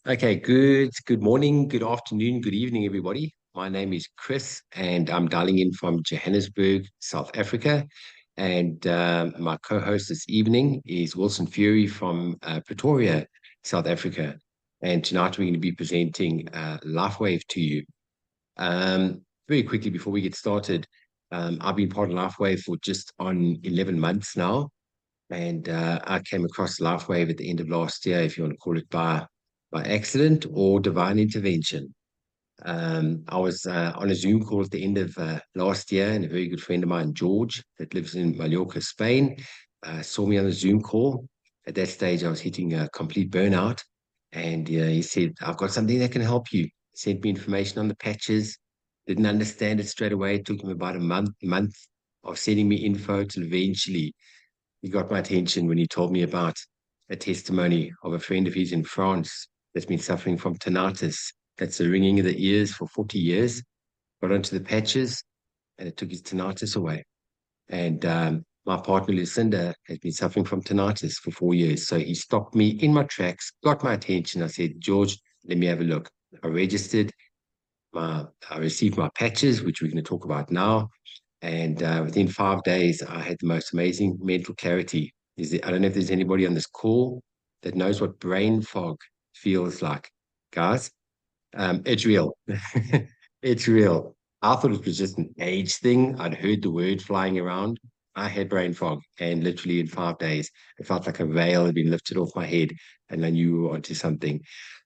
Okay, good morning, good afternoon, good evening, everybody. My name is Chris, and I'm dialing in from Johannesburg, South Africa. And my co-host this evening is Wilson Fury from Pretoria, South Africa. And tonight we're going to be presenting LifeWave to you. Very quickly before we get started, I've been part of LifeWave for just on 11 months now. And I came across LifeWave at the end of last year, if you want to call it by accident or divine intervention. I was on a Zoom call at the end of last year, and a very good friend of mine, George, that lives in Mallorca, Spain, saw me on the Zoom call. At that stage, I was hitting a complete burnout, and he said, "I've got something that can help you." Sent me information on the patches. Didn't understand it straight away. It took him about a month of sending me info till eventually he got my attention when he told me about a testimony of a friend of his in France that's been suffering from tinnitus. That's the ringing of the ears for 40 years. Got onto the patches and it took his tinnitus away. And my partner, Lucinda, has been suffering from tinnitus for 4 years. So he stopped me in my tracks, got my attention. I said, George, let me have a look. I registered, I received my patches, which we're going to talk about now. And within 5 days, I had the most amazing mental clarity. I don't know if there's anybody on this call that knows what brain fog feels like. Guys, it's real. It's real. I thought it was just an age thing. I'd heard the word flying around. I had brain fog, and literally in 5 days, it felt like a veil had been lifted off my head, and I knew we were onto something.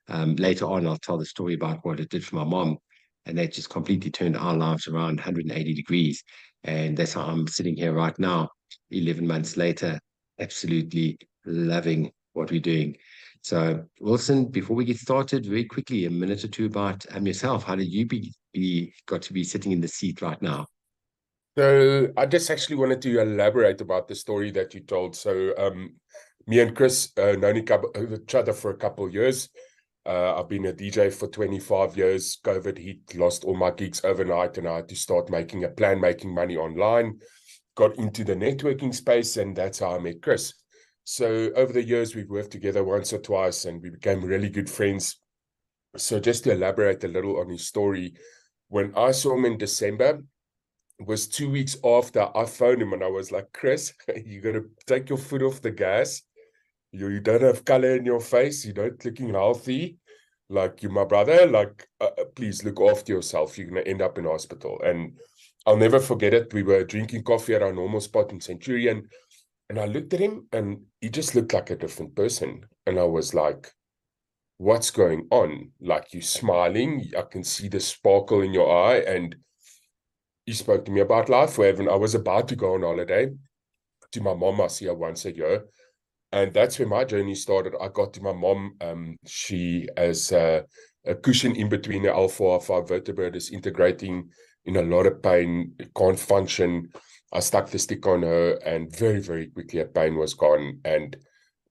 Later on, I'll tell the story about what it did for my mom, and that just completely turned our lives around 180 degrees. And that's how I'm sitting here right now, 11 months later, absolutely loving what we're doing. So, Wilson, before we get started, very quickly, a minute or two about yourself. How did you got to be sitting in the seat right now? So I just actually wanted to elaborate about the story that you told. Me and Chris known each other for a couple of years. I've been a DJ for 25 years. COVID hit, lost all my gigs overnight, and I had to start making a plan, making money online. Got into the networking space, and that's how I met Chris. So over the years, we've worked together once or twice, and we became really good friends. So just to elaborate a little on his story, when I saw him in December, was 2 weeks after I phoned him and I was like, Chris, you got to take your foot off the gas. You don't have color in your face. You're not looking healthy. Like, you're my brother. Like, please look after yourself. You're going to end up in hospital. And I'll never forget it. We were drinking coffee at our normal spot in Centurion. And I looked at him and he just looked like a different person. And I was like, what's going on? Like, you smiling. I can see the sparkle in your eye. And he spoke to me about LifeWave, and I was about to go on holiday to my mom. I see her once a year, and that's where my journey started. I got to my mom. She has a cushion in between the L4-R5 vertebra, is integrating, in a lot of pain, can't function. I stuck the stick on her, and very, very quickly her pain was gone. And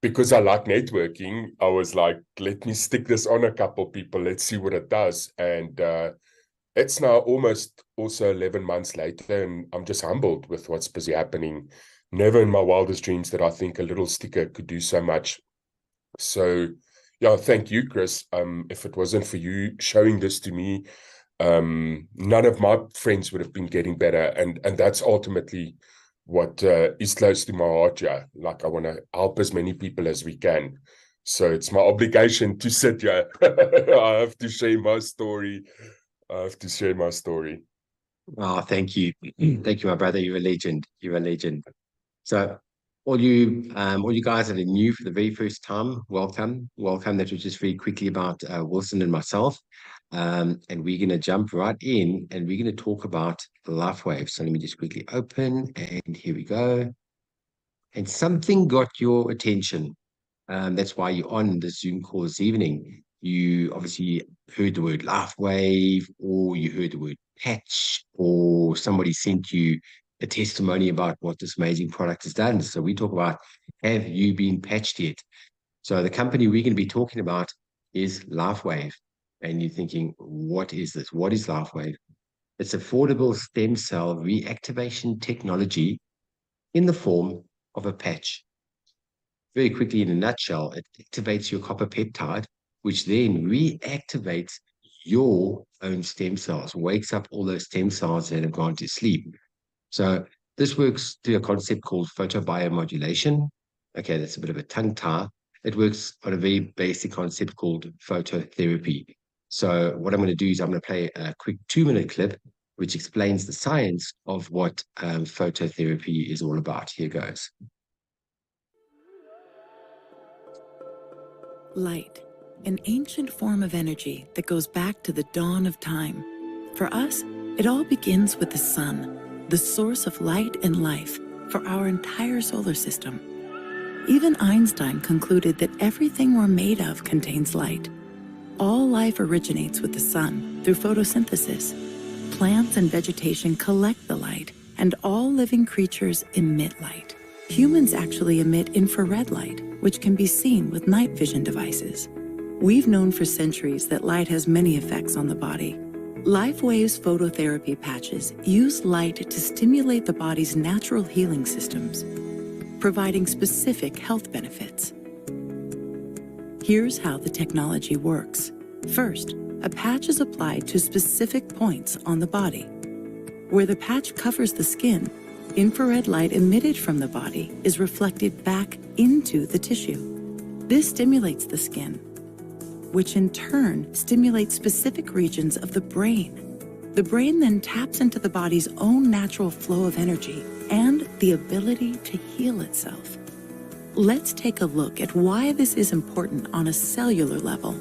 because I like networking, I was like, let me stick this on a couple people. Let's see what it does. And it's now almost also 11 months later, and I'm just humbled with what's busy happening. Never in my wildest dreams that I think a little sticker could do so much. So, yeah, thank you, Chris. If it wasn't for you showing this to me, none of my friends would have been getting better. And that's ultimately what is close to my heart. Yeah, like, I want to help as many people as we can. So it's my obligation to sit here. I have to share my story. I have to share my story. Oh, thank you. Thank you, my brother. You're a legend. You're a legend. So all you guys that are new for the very first time, welcome. Welcome. That was just very quickly about Wilson and myself. And we're going to jump right in and we're going to talk about LifeWave. So let me just quickly open and here we go. And something got your attention. That's why you're on the Zoom call this evening. You obviously heard the word LifeWave, or you heard the word patch, or somebody sent you a testimony about what this amazing product has done. So we talk about, have you been patched yet? So the company we're going to be talking about is LifeWave. And you're thinking, what is this? What is LifeWave? It's affordable stem cell reactivation technology in the form of a patch. Very quickly, in a nutshell, it activates your copper peptide which then reactivates your own stem cells, wakes up all those stem cells that have gone to sleep. So this works through a concept called photobiomodulation. Okay, that's a bit of a tongue tie. It works on a very basic concept called phototherapy. So what I'm going to do is I'm going to play a quick 2-minute clip which explains the science of what phototherapy is all about. Here goes. Light, an ancient form of energy that goes back to the dawn of time. For us, it all begins with the sun, the source of light and life for our entire solar system. Even Einstein concluded that everything we're made of contains light. All life originates with the sun through photosynthesis. Plants and vegetation collect the light, and all living creatures emit light. Humans actually emit infrared light, which can be seen with night vision devices. We've known for centuries that light has many effects on the body. LifeWave's phototherapy patches use light to stimulate the body's natural healing systems, providing specific health benefits. Here's how the technology works. First, a patch is applied to specific points on the body. Where the patch covers the skin, infrared light emitted from the body is reflected back into the tissue. This stimulates the skin, which in turn stimulates specific regions of the brain. The brain then taps into the body's own natural flow of energy and the ability to heal itself. Let's take a look at why this is important on a cellular level.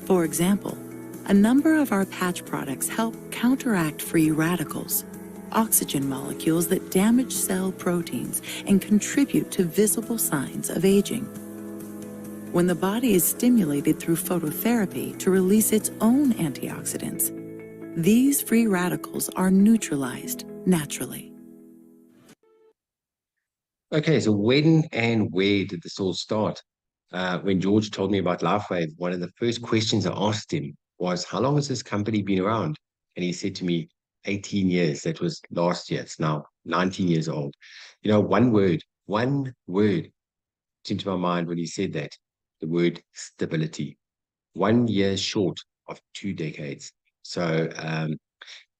For example, a number of our patch products help counteract free radicals, oxygen molecules that damage cell proteins and contribute to visible signs of aging. When the body is stimulated through phototherapy to release its own antioxidants, these free radicals are neutralized naturally. Okay, so when and where did this all start? When George told me about LifeWave, one of the first questions I asked him was, how long has this company been around? And he said to me, 18 years. That was last year. It's now 19 years old. You know, one word came to my mind when he said that, the word stability. 1 year short of 2 decades. So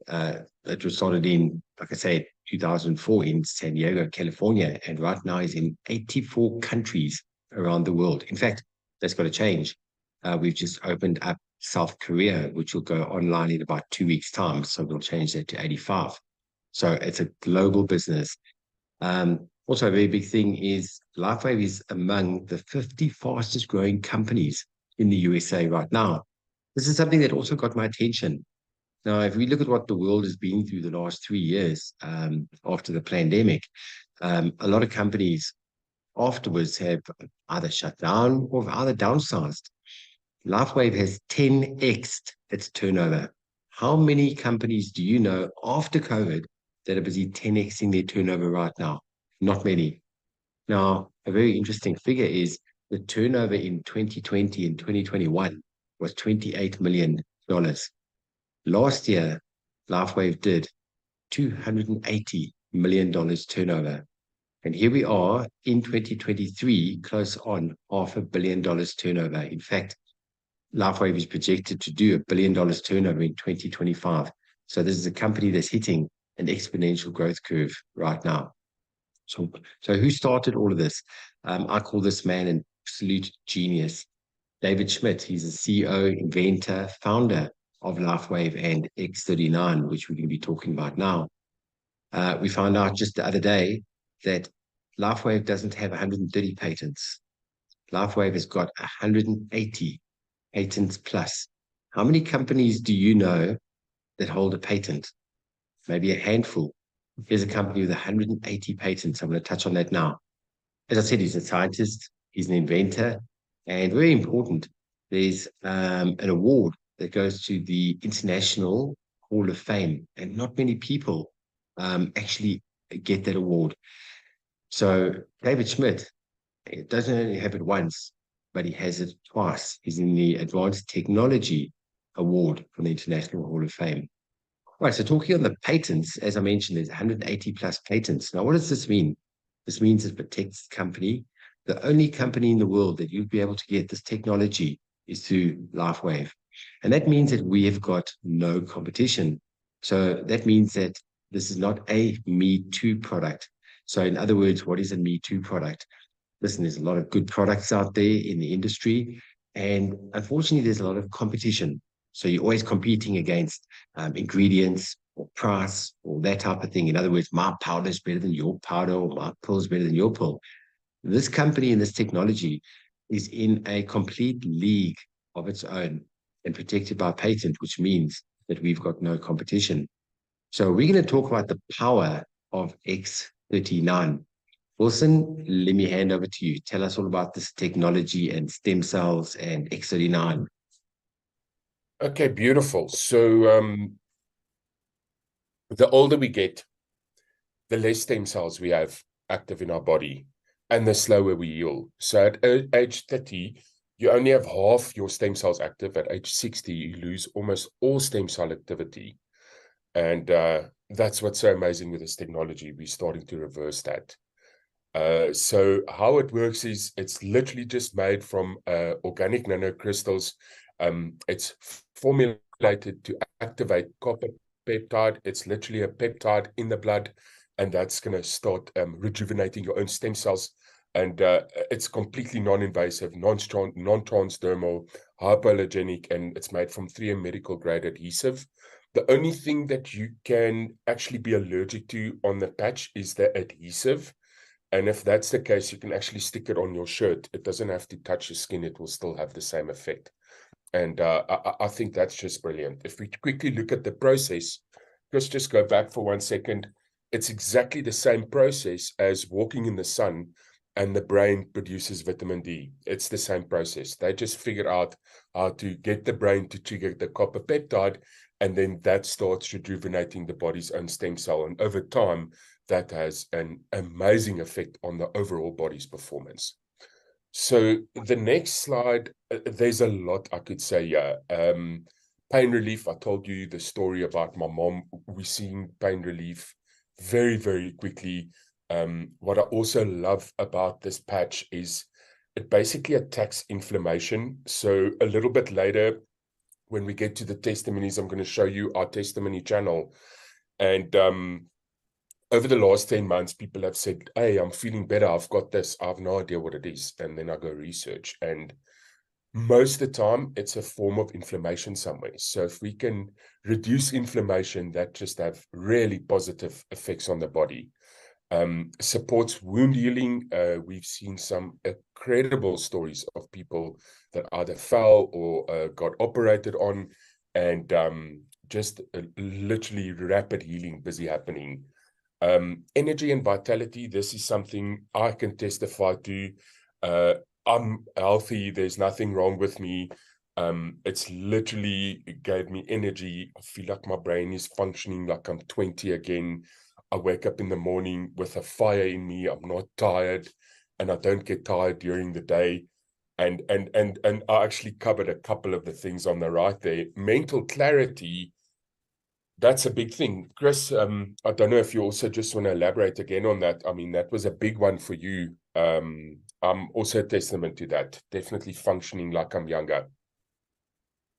it was started in, like I said, 2004 in San Diego, California, and right now is in 84 countries around the world. In fact, that's got to change. We've just opened up South Korea, which will go online in about 2 weeks' time. So we'll change that to 85. So it's a global business. Also, a very big thing is LifeWave is among the 50 fastest growing companies in the USA right now. This is something that also got my attention. Now, if we look at what the world has been through the last 3 years after the pandemic, a lot of companies afterwards have either shut down or have either downsized. LifeWave has 10x'd its turnover. How many companies do you know after COVID that are busy 10x'ing their turnover right now? Not many. Now, a very interesting figure is the turnover in 2020 and 2021 was $28 million. Last year, LifeWave did $280 million turnover. And here we are in 2023, close on $500 million turnover. In fact, LifeWave is projected to do $1 billion turnover in 2025. So this is a company that's hitting an exponential growth curve right now. So who started all of this? I call this man an absolute genius. David Schmidt, he's the CEO, inventor, founder of LifeWave and X39, which we're going to be talking about now. We found out just the other day that LifeWave doesn't have 130 patents. LifeWave has got 180 patents plus. How many companies do you know that hold a patent? Maybe a handful. Here's a company with 180 patents. I'm going to touch on that now. As I said, he's a scientist, he's an inventor, and very important, there's an award that goes to the International Hall of Fame, and not many people actually get that award. So David Schmidt doesn't only have it once, but he has it twice. He's in the Advanced Technology Award from the International Hall of Fame. All right, so talking on the patents, as I mentioned, there's 180 plus patents. Now, what does this mean? This means it protects the company. The only company in the world that you'd be able to get this technology is through LifeWave. And that means that we have got no competition. So that means that this is not a Me Too product. So in other words, what is a Me Too product? Listen, there's a lot of good products out there in the industry, and unfortunately, there's a lot of competition. So you're always competing against ingredients or price or that type of thing. In other words, my powder is better than your powder, or my pill is better than your pill. This company and this technology is in a complete league of its own and protected by patent, which means that we've got no competition. So we're going to talk about the power of X39. Wilson, let me hand over to you. Tell us all about this technology and stem cells and X39. Okay, beautiful. So the older we get, the less stem cells we have active in our body, and the slower we heal. So at age 30, you only have half your stem cells active. At age 60, you lose almost all stem cell activity. And that's what's so amazing with this technology. We're starting to reverse that. So how it works is it's literally just made from organic nanocrystals. It's formulated to activate copper peptide. It's literally a peptide in the blood, and that's going to start rejuvenating your own stem cells. And it's completely non-invasive, non-transdermal, hypoallergenic, and it's made from 3M medical grade adhesive. The only thing that you can actually be allergic to on the patch is the adhesive. And if that's the case, you can actually stick it on your shirt. It doesn't have to touch your skin. It will still have the same effect. And I think that's just brilliant. If we quickly look at the process, just go back for 1 second. It's exactly the same process as walking in the sun and the brain produces vitamin D. It's the same process. They just figured out how to get the brain to trigger the copper peptide, and then that starts rejuvenating the body's own stem cell. And over time, that has an amazing effect on the overall body's performance. So the next slide, there's a lot I could say here. Pain relief, I told you the story about my mom. We're seeing pain relief very, very quickly. What I also love about this patch is it basically attacks inflammation. So a little bit later, when we get to the testimonies, I'm going to show you our testimony channel. And over the last 10 months, people have said, hey, I'm feeling better. I've got this. I have no idea what it is. And then I go research. And most of the time, it's a form of inflammation somewhere. So if we can reduce inflammation, that just have really positive effects on the body. Supports wound healing. We've seen some incredible stories of people that either fell or got operated on, and just literally rapid healing busy happening. Energy and vitality, this is something I can testify to. I'm healthy, there's nothing wrong with me. It's literally gave me energy. I feel like my brain is functioning like I'm 20 again. I wake up in the morning with a fire in me. I'm not tired, and I don't get tired during the day. And I actually covered a couple of the things on the right there. Mental clarity, that's a big thing. Chris, I don't know if you also just want to elaborate again on that. I mean, that was a big one for you. I'm also a testament to that. Definitely functioning like I'm younger.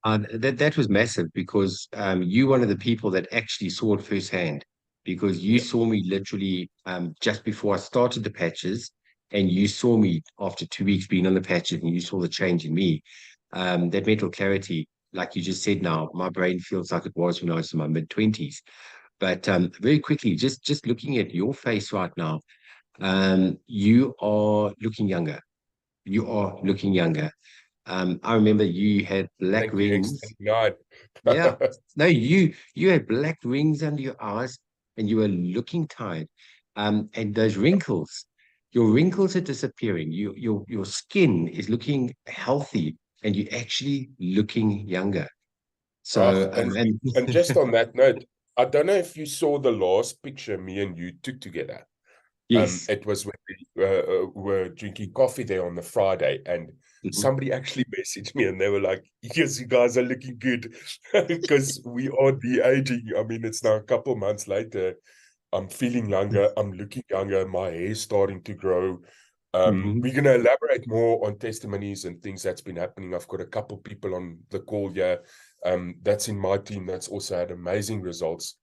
That was massive, because you one of the people that actually saw it firsthand, because you saw me literally just before I started the patches, and you saw me after 2 weeks being on the patches, and you saw the change in me. That mental clarity, like you just said now, my brain feels like it was when I was in my mid-20s. But very quickly, just looking at your face right now, you are looking younger. You are looking younger. I remember you had black rings. Yeah, no, you had black rings under your eyes, and you were looking tired. And those wrinkles, your wrinkles are disappearing. Your skin is looking healthy, and you're actually looking younger. So and just on that note, I don't know if you saw the last picture me and you took together. yes, it was when we were drinking coffee there on the Friday, and somebody actually messaged me, and they were like, yes, you guys are looking good, because we are de-aging. I mean, it's now a couple months later. I'm feeling younger. I'm looking younger. My hair's starting to grow. We're going to elaborate more on testimonies and things that's been happening. I've got a couple people on the call here that's in my team that's also had amazing results.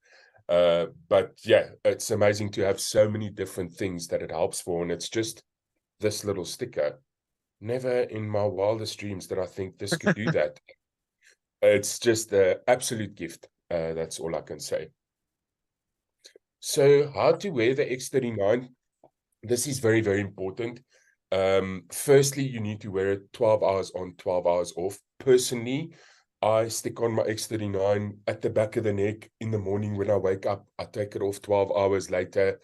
But yeah, it's amazing to have so many different things that it helps for. And it's just this little sticker. Never in my wildest dreams did I think this could do that. It's just an absolute gift. That's all I can say. So how to wear the X39? This is very, very important. Firstly, you need to wear it 12 hours on, 12 hours off. Personally, I stick on my X39 at the back of the neck in the morning when I wake up. I take it off 12 hours later.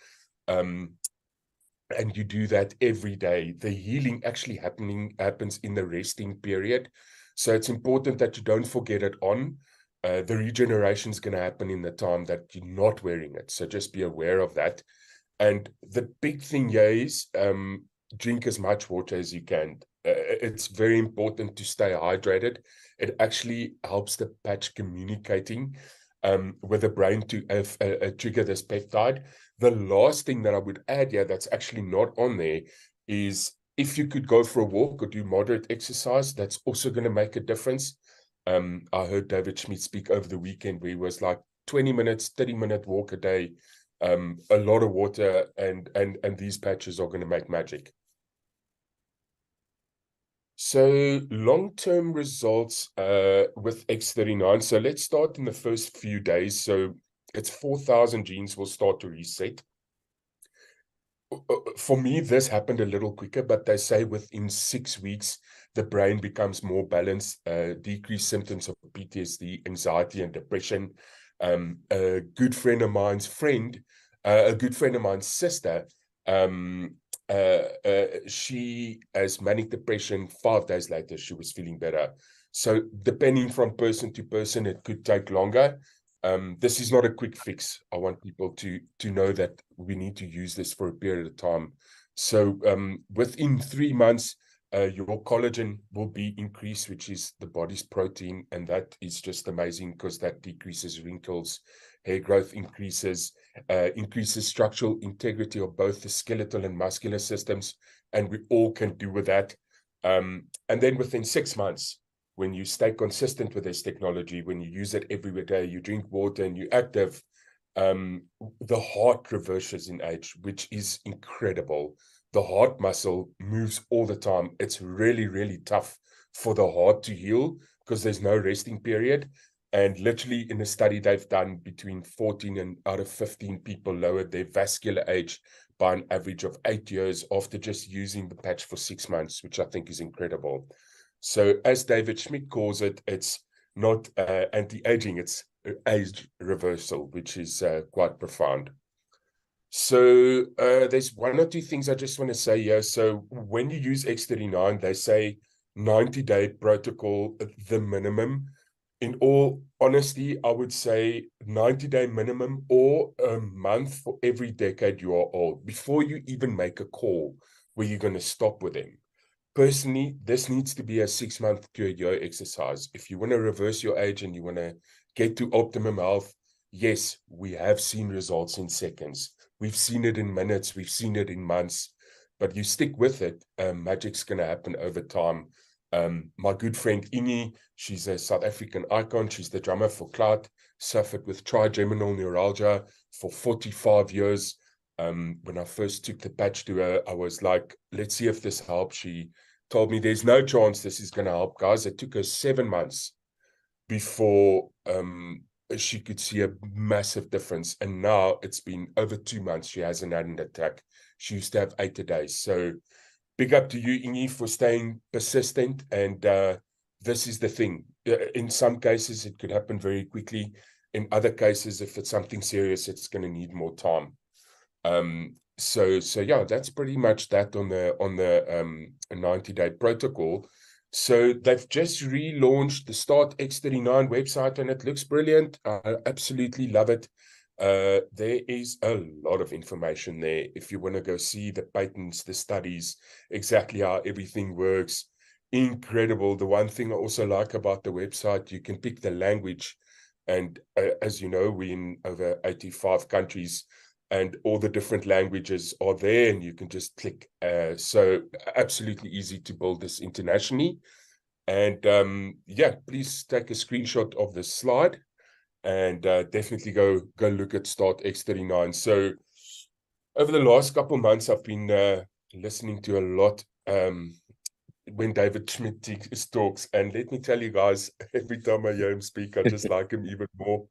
And you do that every day. The healing actually happens in the resting period. So it's important that you don't forget it on. The regeneration is going to happen in the time that you're not wearing it. So just be aware of that. And the big thing here is drink as much water as you can. It's very important to stay hydrated. It actually helps the patch communicating with the brain to trigger this peptide. The last thing that I would add here that's actually not on there is if you could go for a walk or do moderate exercise, that's also going to make a difference. I heard David Schmidt speak over the weekend where he was like 20 minutes, 30-minute walk a day, a lot of water, and these patches are going to make magic. So long-term results with X39. So let's start in the first few days. So it's 4,000 genes will start to reset. For me, this happened a little quicker, but they say within 6 weeks, the brain becomes more balanced, decreased symptoms of PTSD, anxiety, and depression. A good friend of mine's sister, she has manic depression. 5 days later, she was feeling better. So depending from person to person, it could take longer. This is not a quick fix. I want people to know that we need to use this for a period of time. So within 3 months, your collagen will be increased, which is the body's protein. And that is just amazing because that decreases wrinkles, hair growth increases structural integrity of both the skeletal and muscular systems. And we all can do with that. And then within 6 months, when you stay consistent with this technology, when you use it every day, you drink water and you're active, the heart reverses in age, which is incredible. The heart muscle moves all the time. It's really, really tough for the heart to heal because there's no resting period. And literally in a study they've done, between 14 and out of 15 people lowered their vascular age by an average of 8 years after just using the patch for 6 months, which I think is incredible. So as David Schmidt calls it, it's not anti-aging, it's age reversal, which is quite profound. So there's 1 or 2 things I just want to say here. So when you use X39, they say 90-day protocol, the minimum. In all honesty, I would say 90-day minimum or a month for every decade you are old, before you even make a call where you're going to stop with them. Personally, this needs to be a 6-month to a year exercise. If you want to reverse your age and you want to get to optimum health, yes, we have seen results in seconds. We've seen it in minutes. We've seen it in months. But you stick with it, magic's going to happen over time. My good friend Ingi, she's a South African icon. She's the drummer for Clout, suffered with trigeminal neuralgia for 45 years. When I first took the patch to her, I was like, let's see if this helps. She told me there's no chance this is going to help, guys. It took her 7 months before she could see a massive difference. And now it's been over 2 months. She hasn't had an attack. She used to have 8 a day. So big up to you, Ingi, for staying persistent. And this is the thing. In some cases, it could happen very quickly. In other cases, if it's something serious, it's going to need more time. So yeah, that's pretty much that on the 90-day protocol. So they've just relaunched the Start X39 website, and it looks brilliant. I absolutely love it. There is a lot of information there. If you want to go see the patents, the studies, exactly how everything works, incredible. The one thing I also like about the website, you can pick the language, and as you know, we're in over 85 countries. and all the different languages are there, and you can just click. So absolutely easy to build this internationally. And yeah, please take a screenshot of this slide, and definitely go look at Start X39. So over the last couple of months, I've been listening to a lot when David Schmidt talks, and let me tell you guys, every time I hear him speak, I just like him even more.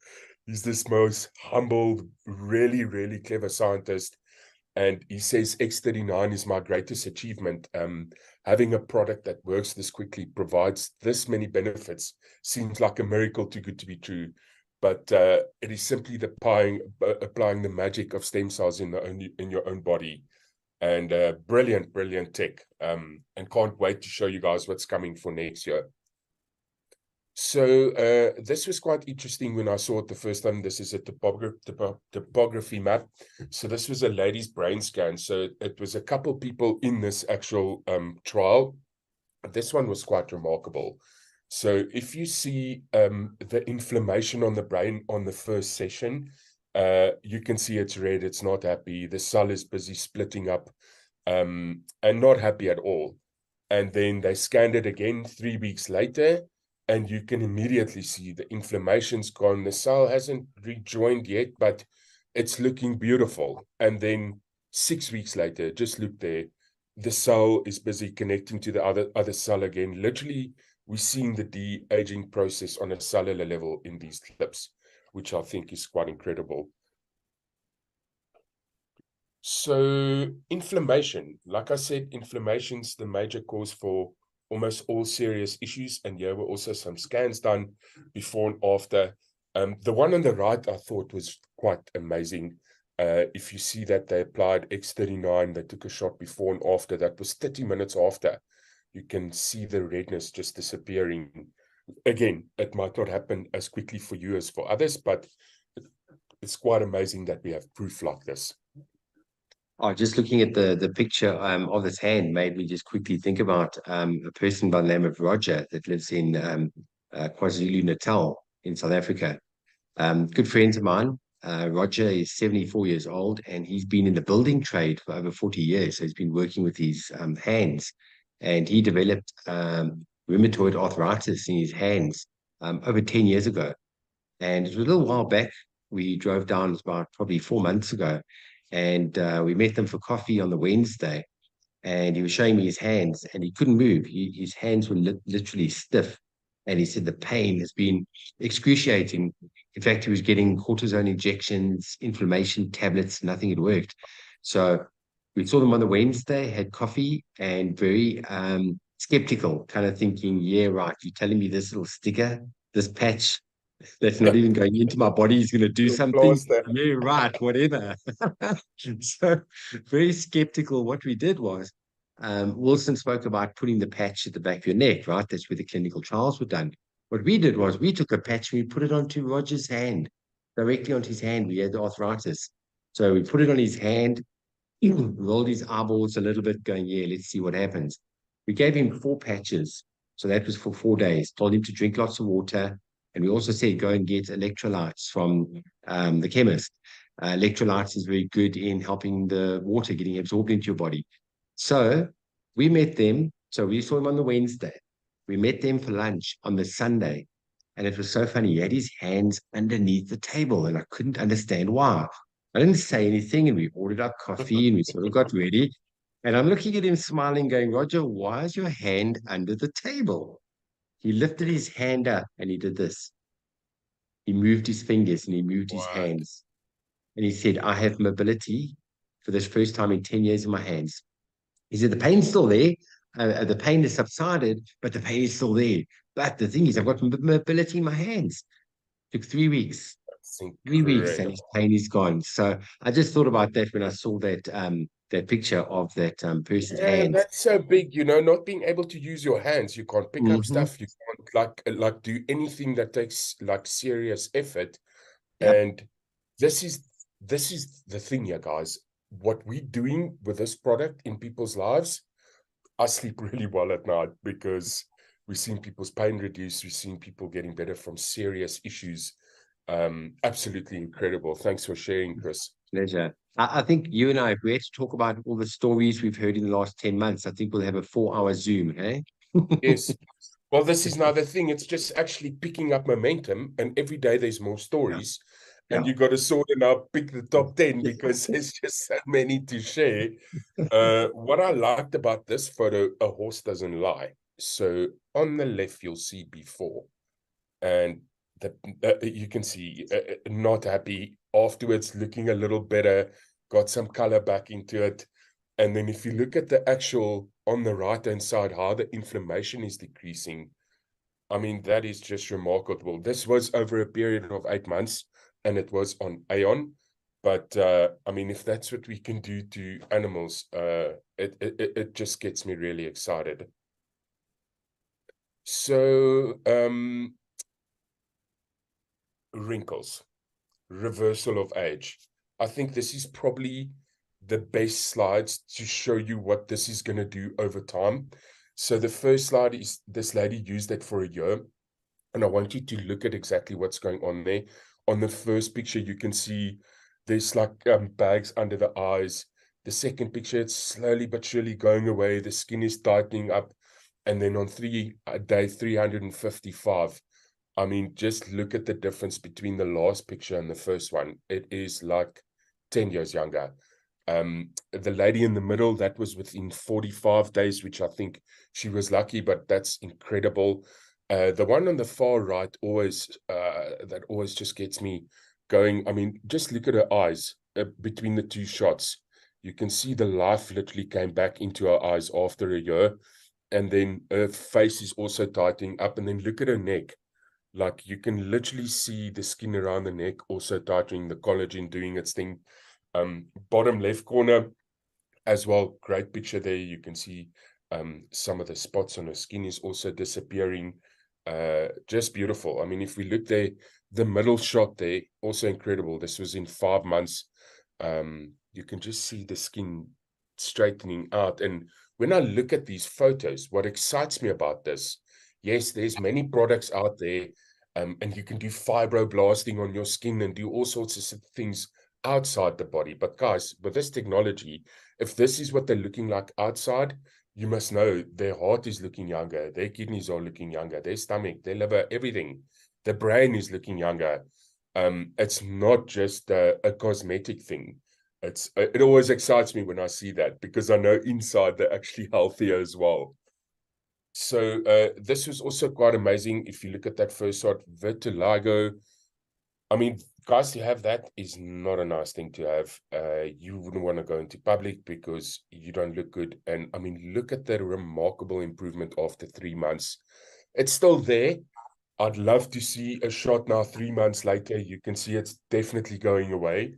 He's this most humble, really, really clever scientist, and he says X39 is my greatest achievement. Having a product that works this quickly, provides this many benefits, seems like a miracle too good to be true. But it is simply applying the magic of stem cells in your own body. And brilliant tech, and can't wait to show you guys what's coming for next year. So this was quite interesting when I saw it the first time. This is a topography map. So this was a lady's brain scan. So it was a couple people in this actual trial. This one was quite remarkable. So if you see the inflammation on the brain on the first session, you can see it's red, it's not happy. The cell is busy splitting up and not happy at all. And then they scanned it again 3 weeks later, and you can immediately see the inflammation's gone. The cell hasn't rejoined yet, but it's looking beautiful. And then 6 weeks later, just look there, the cell is busy connecting to the other cell again. Literally, we're seeing the de-aging process on a cellular level in these clips, which I think is quite incredible. So inflammation, like I said, inflammation's the major cause for almost all serious issues. And here were also some scans done before and after. The one on the right, I thought was quite amazing. If you see that they applied X39, they took a shot before and after, that was 30 minutes after. You can see the redness just disappearing. Again, it might not happen as quickly for you as for others, but it's quite amazing that we have proof like this. Oh, just looking at the picture of this hand made me just quickly think about a person by the name of Roger that lives in KwaZulu-Natal in South Africa. Good friends of mine. Roger is 74 years old, and he's been in the building trade for over 40 years. So he's been working with his hands, and he developed rheumatoid arthritis in his hands over 10 years ago. And it was a little while back. We drove down, it was about probably 4 months ago, and we met them for coffee on the Wednesday. And he was showing me his hands, and he couldn't move. His hands were literally stiff. And he said the pain has been excruciating. In fact, he was getting cortisone injections, inflammation tablets, nothing had worked. So we saw them on the Wednesday, had coffee, and very skeptical, kind of thinking, yeah, right, you're telling me this little sticker, this patch that's not even going into my body is going to do something? Yeah, right, whatever. So very skeptical. What we did was, Wilson spoke about putting the patch at the back of your neck, right? That's where the clinical trials were done. What we did was we took a patch and we put it onto Roger's hand, directly onto his hand. We had arthritis. So we put it on his hand, rolled his eyeballs a little bit, going, yeah, let's see what happens. We gave him 4 patches. So that was for 4 days. Told him to drink lots of water. And we also said, go and get electrolytes from the chemist. Electrolytes is very good in helping the water getting absorbed into your body. So we met them. So we saw him on the Wednesday. We met them for lunch on the Sunday. And it was so funny. He had his hands underneath the table, and I couldn't understand why. I didn't say anything, and we ordered our coffee, and we sort of got ready. And I'm looking at him smiling, going, Roger, why is your hand under the table? He lifted his hand up and he did this. He moved his fingers and he moved his hands. And he said, I have mobility for this first time in 10 years in my hands. He said, the pain's still there. The pain has subsided, but the pain is still there. But the thing is, I've got mobility in my hands. It took 3 weeks. 3 weeks and his pain is gone. So I just thought about that when I saw that that picture of that person's hands. That's so big, you know, not being able to use your hands. You can't pick up stuff. You can't like do anything that takes like serious effort. Yep. And this is the thing here, guys. What we're doing with this product in people's lives, I sleep really well at night because we're seeing people's pain reduce. We're seeing people getting better from serious issues. Absolutely incredible. Thanks for sharing, Chris. Pleasure. I think you and I, if we had to talk about all the stories we've heard in the last 10 months, I think we'll have a 4-hour Zoom, hey? Yes. Well, this is now the thing. It's just actually picking up momentum, and every day there's more Yeah. stories. And Yeah. you got to sort of now pick the top 10 because there's just so many to share. What I liked about this photo, a horse doesn't lie. So on the left, you'll see before, and you can see not happy. Afterwards, looking a little better, got some color back into it. And then if you look at the actual on the right-hand side, how the inflammation is decreasing, I mean, that is just remarkable. This was over a period of 8 months, and it was on Aeon. But I mean, if that's what we can do to animals, it just gets me really excited. So wrinkles, reversal of age. I think this is probably the best slides to show you what this is going to do over time. So the first slide is this lady used it for a year, and I want you to look at exactly what's going on there. On the first picture, you can see there's like bags under the eyes. The second picture, it's slowly but surely going away. The skin is tightening up. And then on day 355, I mean, just look at the difference between the last picture and the first one. It is like 10 years younger. The lady in the middle, that was within 45 days, which I think she was lucky, but that's incredible. The one on the far right that always just gets me going. I mean, just look at her eyes between the two shots. You can see the life literally came back into her eyes after a year. And then her face is also tightening up. And then look at her neck. Like you can literally see the skin around the neck also tightening, the collagen doing its thing. Bottom left corner as well, great picture there. You can see some of the spots on her skin is also disappearing. Just beautiful. I mean, if we look there, the middle shot there, also incredible. This was in 5 months. You can just see the skin straightening out. And when I look at these photos, what excites me about this, yes, there's many products out there, and you can do fibroblasting on your skin and do all sorts of things outside the body. But guys, with this technology, if this is what they're looking like outside, you must know their heart is looking younger, their kidneys are looking younger, their stomach, their liver, everything. The brain is looking younger. It's not just a cosmetic thing. It always excites me when I see that because I know inside they're actually healthier as well. So this was also quite amazing. If you look at that first shot, vitiligo, I mean, guys, to have that is not a nice thing to have. You wouldn't want to go into public because you don't look good. And I mean, look at that remarkable improvement after 3 months. It's still there. I'd love to see a shot now 3 months later. You can see it's definitely going away.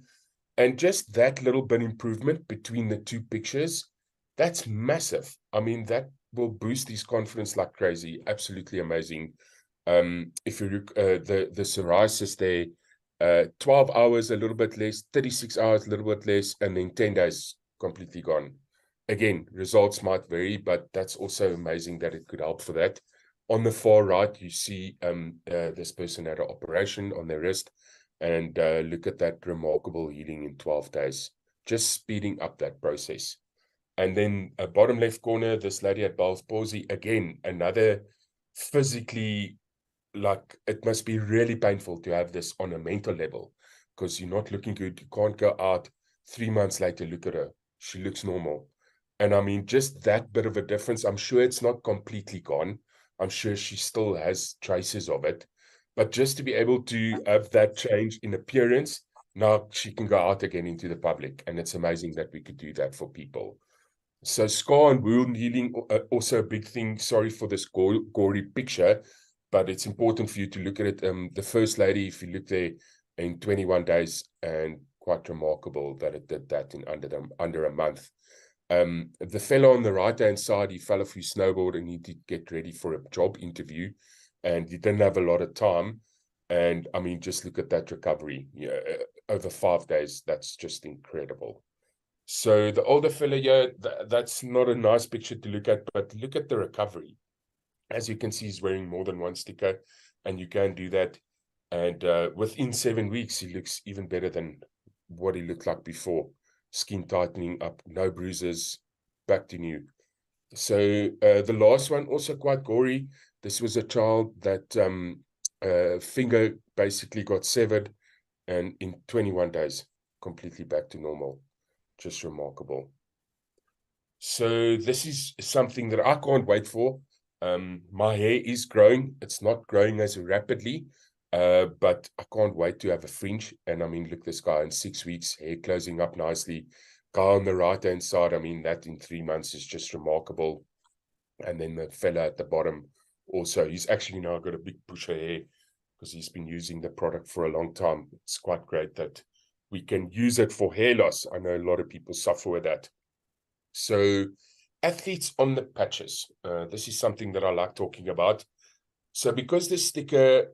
And just that little bit improvement between the two pictures, that's massive. I mean, that will boost his confidence like crazy. Absolutely amazing. If you look, the psoriasis there, 12 hours, a little bit less, 36 hours, a little bit less, and then 10 days completely gone. Again, results might vary, but that's also amazing that it could help for that. On the far right, you see this person had an operation on their wrist, and look at that remarkable healing in 12 days, just speeding up that process. And then bottom left corner, this lady had Bell's palsy, again, another physically, like it must be really painful to have this on a mental level because you're not looking good. You can't go out. 3 months later, look at her. She looks normal. And I mean, just that bit of a difference. I'm sure it's not completely gone. I'm sure she still has traces of it. But just to be able to have that change in appearance, now she can go out again into the public. And it's amazing that we could do that for people. So scar and wound healing, also a big thing. Sorry for this gory picture, but it's important for you to look at it. The first lady, if you look there, in 21 days, and quite remarkable that it did that in under a month. The fellow on the right-hand side, he fell off his snowboard and he did get ready for a job interview, and he didn't have a lot of time. And I mean, just look at that recovery. Yeah, over 5 days, that's just incredible. So the older fella here, that's not a nice picture to look at, but look at the recovery. As you can see, he's wearing more than one sticker, and you can do that. And within 7 weeks, he looks even better than what he looked like before. Skin tightening up, no bruises, back to new. So the last one, also quite gory. This was a child that finger basically got severed, and in 21 days, completely back to normal. Just remarkable. So this is something that I can't wait for. My hair is growing. It's not growing as rapidly, but I can't wait to have a fringe. And I mean, look, this guy in 6 weeks, hair closing up nicely. Guy on the right-hand side, I mean, that in 3 months is just remarkable. And then the fella at the bottom also, he's actually now got a big push of hair because he's been using the product for a long time. It's quite great that we can use it for hair loss. I know a lot of people suffer with that. So athletes on the patches, this is something that I like talking about. So because this sticker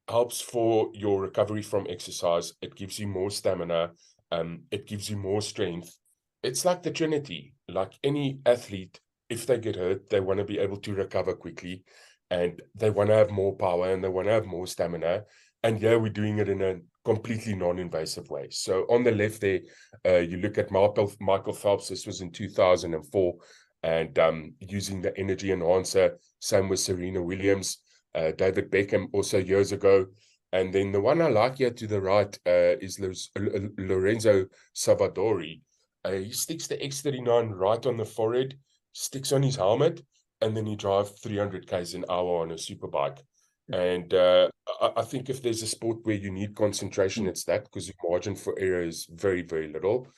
helps for your recovery from exercise, it gives you more stamina, it gives you more strength. It's like the Trinity, like any athlete, if they get hurt, they want to be able to recover quickly, and they want to have more power, and they want to have more stamina. And yeah, we're doing it in a completely non-invasive way. So on the left there, you look at Michael Phelps. This was in 2004, and using the energy enhancer. Same with Serena Williams, David Beckham also years ago. And then the one I like here to the right is Lorenzo Savadori. He sticks the X39 right on the forehead, sticks on his helmet, and then he drives 300 km an hour on a superbike. And I think if there's a sport where you need concentration, it's that, because the margin for error is very, very little.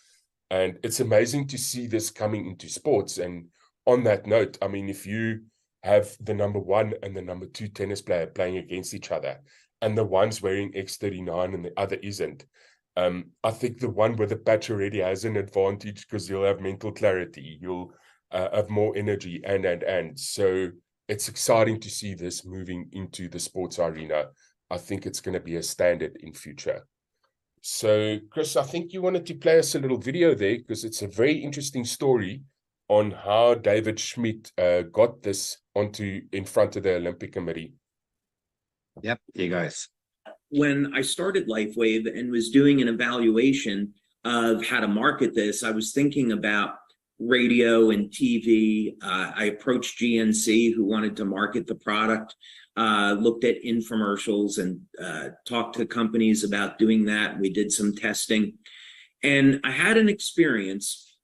And it's amazing to see this coming into sports. And on that note, I mean, if you have the number 1 and the number 2 tennis player playing against each other, and the one's wearing X39 and the other isn't, I think the one with the patch already has an advantage, because you'll have mental clarity, you'll have more energy, and so it's exciting to see this moving into the sports arena. I think it's going to be a standard in future. So, Chris, I think you wanted to play us a little video there, because it's a very interesting story on how David Schmidt got this in front of the Olympic Committee. Yep, here goes. When I started LifeWave and was doing an evaluation of how to market this, I was thinking about radio and TV. I approached GNC, who wanted to market the product, looked at infomercials and talked to companies about doing that. We did some testing. And I had an experience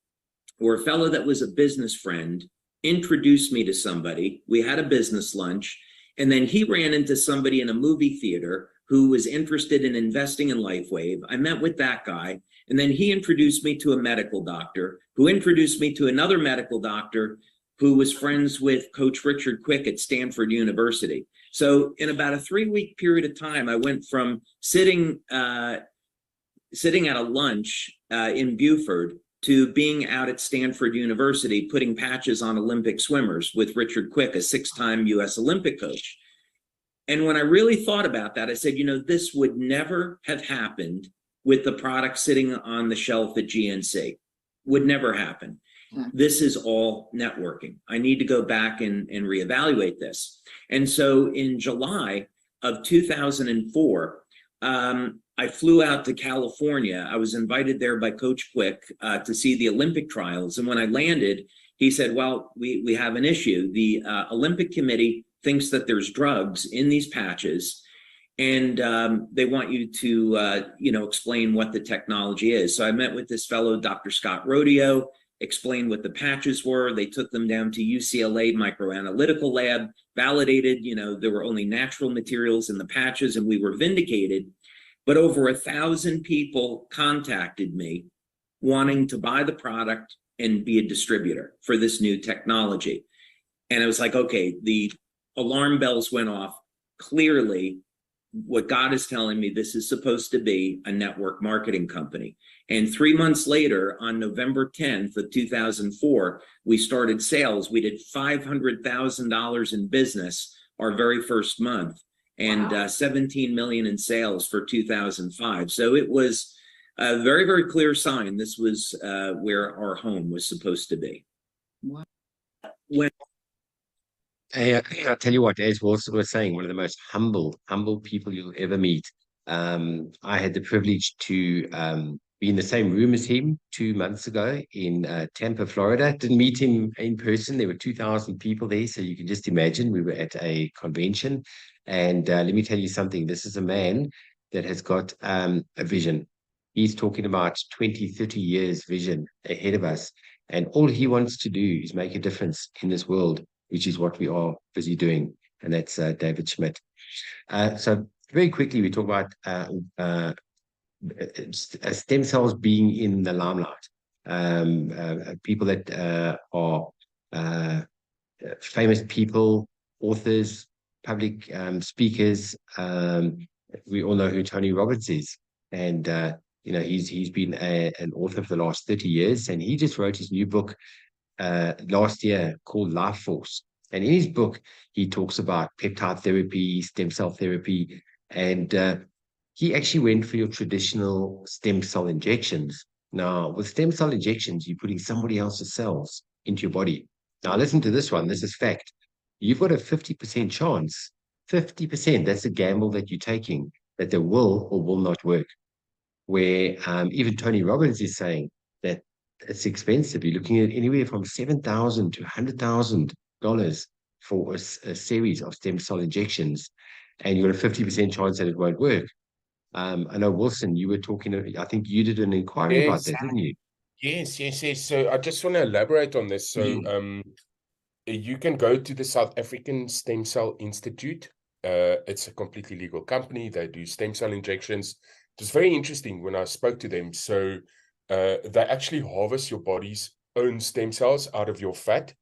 where a fellow that was a business friend introduced me to somebody. We had a business lunch, and then he ran into somebody in a movie theater who was interested in investing in LifeWave. I met with that guy, and then he introduced me to a medical doctor, who introduced me to another medical doctor who was friends with Coach Richard Quick at Stanford University. So in about a 3-week period of time, I went from sitting at a lunch in Beaufort to being out at Stanford University putting patches on Olympic swimmers with Richard Quick, a 6-time US Olympic coach. And when I really thought about that, I said, you know, this would never have happened with the product sitting on the shelf at GNC. Would never happen. This is all networking. I need to go back and reevaluate this. And so in July of 2004, I flew out to California. I was invited there by Coach Quick to see the Olympic trials. And when I landed, he said, well, we have an issue. The Olympic Committee thinks that there's drugs in these patches, and they want you to, explain what the technology is. So I met with this fellow, Dr. Scott Rodeo, explained what the patches were. They took them down to UCLA Microanalytical Lab, validated, there were only natural materials in the patches, and we were vindicated. But over 1,000 people contacted me wanting to buy the product and be a distributor for this new technology. And I was like, okay, the alarm bells went off. Clearly, what God is telling me, this is supposed to be a network marketing company. And 3 months later, on November 10th of 2004, we started sales. We did $500,000 in business our very first month, and 17 million in sales for 2005. So it was a very, very clear sign this was where our home was supposed to be. Wow. Hey, I'll tell you what, as Walter was saying, one of the most humble people you'll ever meet. I had the privilege to in the same room as him 2 months ago in Tampa, Florida. Didn't meet him in person. There were 2,000 people there, so you can just imagine we were at a convention. And let me tell you something. This is a man that has got a vision. He's talking about 20, 30 years vision ahead of us. And all he wants to do is make a difference in this world, which is what we are busy doing. And that's David Schmidt. So very quickly, we talk about stem cells being in the limelight. People that are famous people, authors, public speakers. We all know who Tony Robbins is, and he's been an author for the last 30 years, and he just wrote his new book last year called Life Force. And in his book, he talks about peptide therapy, stem cell therapy, and he actually went for your traditional stem cell injections. Now, with stem cell injections, you're putting somebody else's cells into your body. Now, listen to this one. This is fact. You've got a 50% chance, 50%, that's a gamble that you're taking, that they will or will not work. Where even Tony Robbins is saying that it's expensive. You're looking at anywhere from $7,000 to $100,000 for a series of stem cell injections, and you've got a 50% chance that it won't work. I know, Wilson, you were talking, I think you did an inquiry about that, didn't you? Yes. So I just want to elaborate on this. So you can go to the South African Stem Cell Institute. It's a completely legal company. They do stem cell injections. It was very interesting when I spoke to them. So they actually harvest your body's own stem cells out of your fat.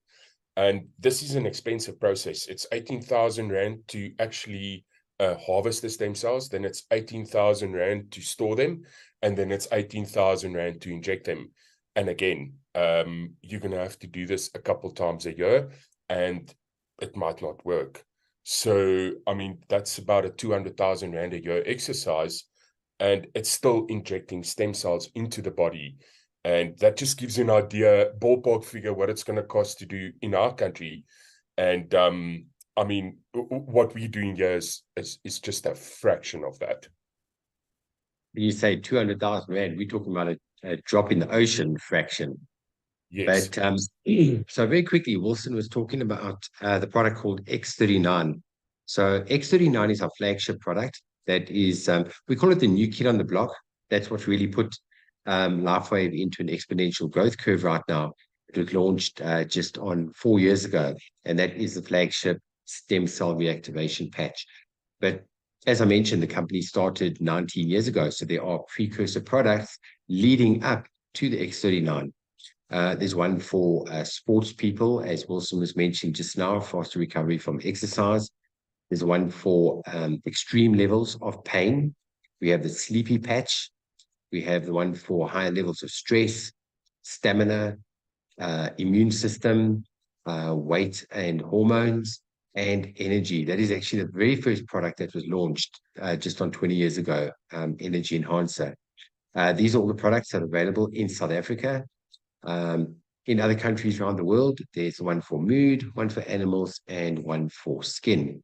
And this is an expensive process. It's 18,000 Rand to actually harvest the stem cells. Then it's 18,000 Rand to store them. And then it's 18,000 Rand to inject them. And again, you're going to have to do this a couple times a year, and it might not work. So, I mean, that's about a 200,000 Rand a year exercise, and it's still injecting stem cells into the body. And that just gives you an idea, ballpark figure, what it's going to cost to do in our country. And I mean, what we're doing here is just a fraction of that. When you say 200,000 Rand, we're talking about a drop in the ocean fraction. Yes. But so very quickly, Wilson was talking about the product called X39. So X39 is our flagship product. That is, we call it the new kid on the block. That's what really put LifeWave into an exponential growth curve right now. It was launched just on 4 years ago, and that is the flagship stem cell reactivation patch. But as I mentioned, the company started 19 years ago, so there are precursor products leading up to the X39. There's one for sports people, as Wilson was mentioning just now, faster recovery from exercise. There's one for extreme levels of pain. We have the sleepy patch. We have the one for higher levels of stress, stamina, immune system, weight and hormones, and energy. That is actually the very first product that was launched just on 20 years ago, Energy Enhancer. These are all the products that are available in South Africa. In other countries around the world, there's one for mood, one for animals, and one for skin.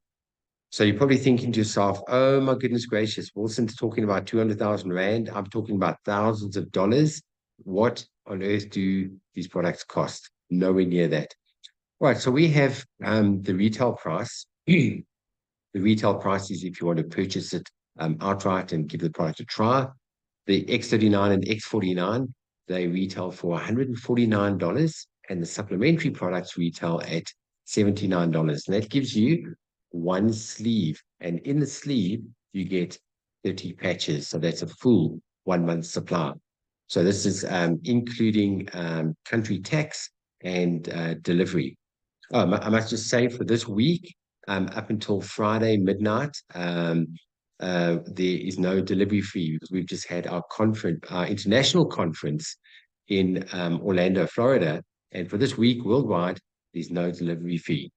So you're probably thinking to yourself, oh my goodness gracious, Wilson's talking about 200,000 Rand. I'm talking about thousands of dollars. What on earth do these products cost? Nowhere near that. Right, so we have the retail price. The retail price is if you want to purchase it outright and give the product a try. The X39 and X49, they retail for $149, and the supplementary products retail at $79. And that gives you one sleeve. And in the sleeve, you get 30 patches. So that's a full 1 month supply. So this is including country tax and delivery. I must just say for this week, up until Friday midnight, there is no delivery fee because we've just had our conference, our international conference in Orlando, Florida. And for this week worldwide, there's no delivery fee.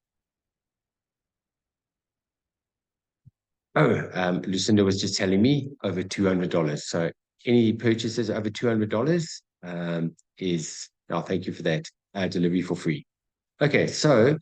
Oh, Lucinda was just telling me over $200. So any purchases over $200 is, oh, thank you for that, delivery for free. Okay, so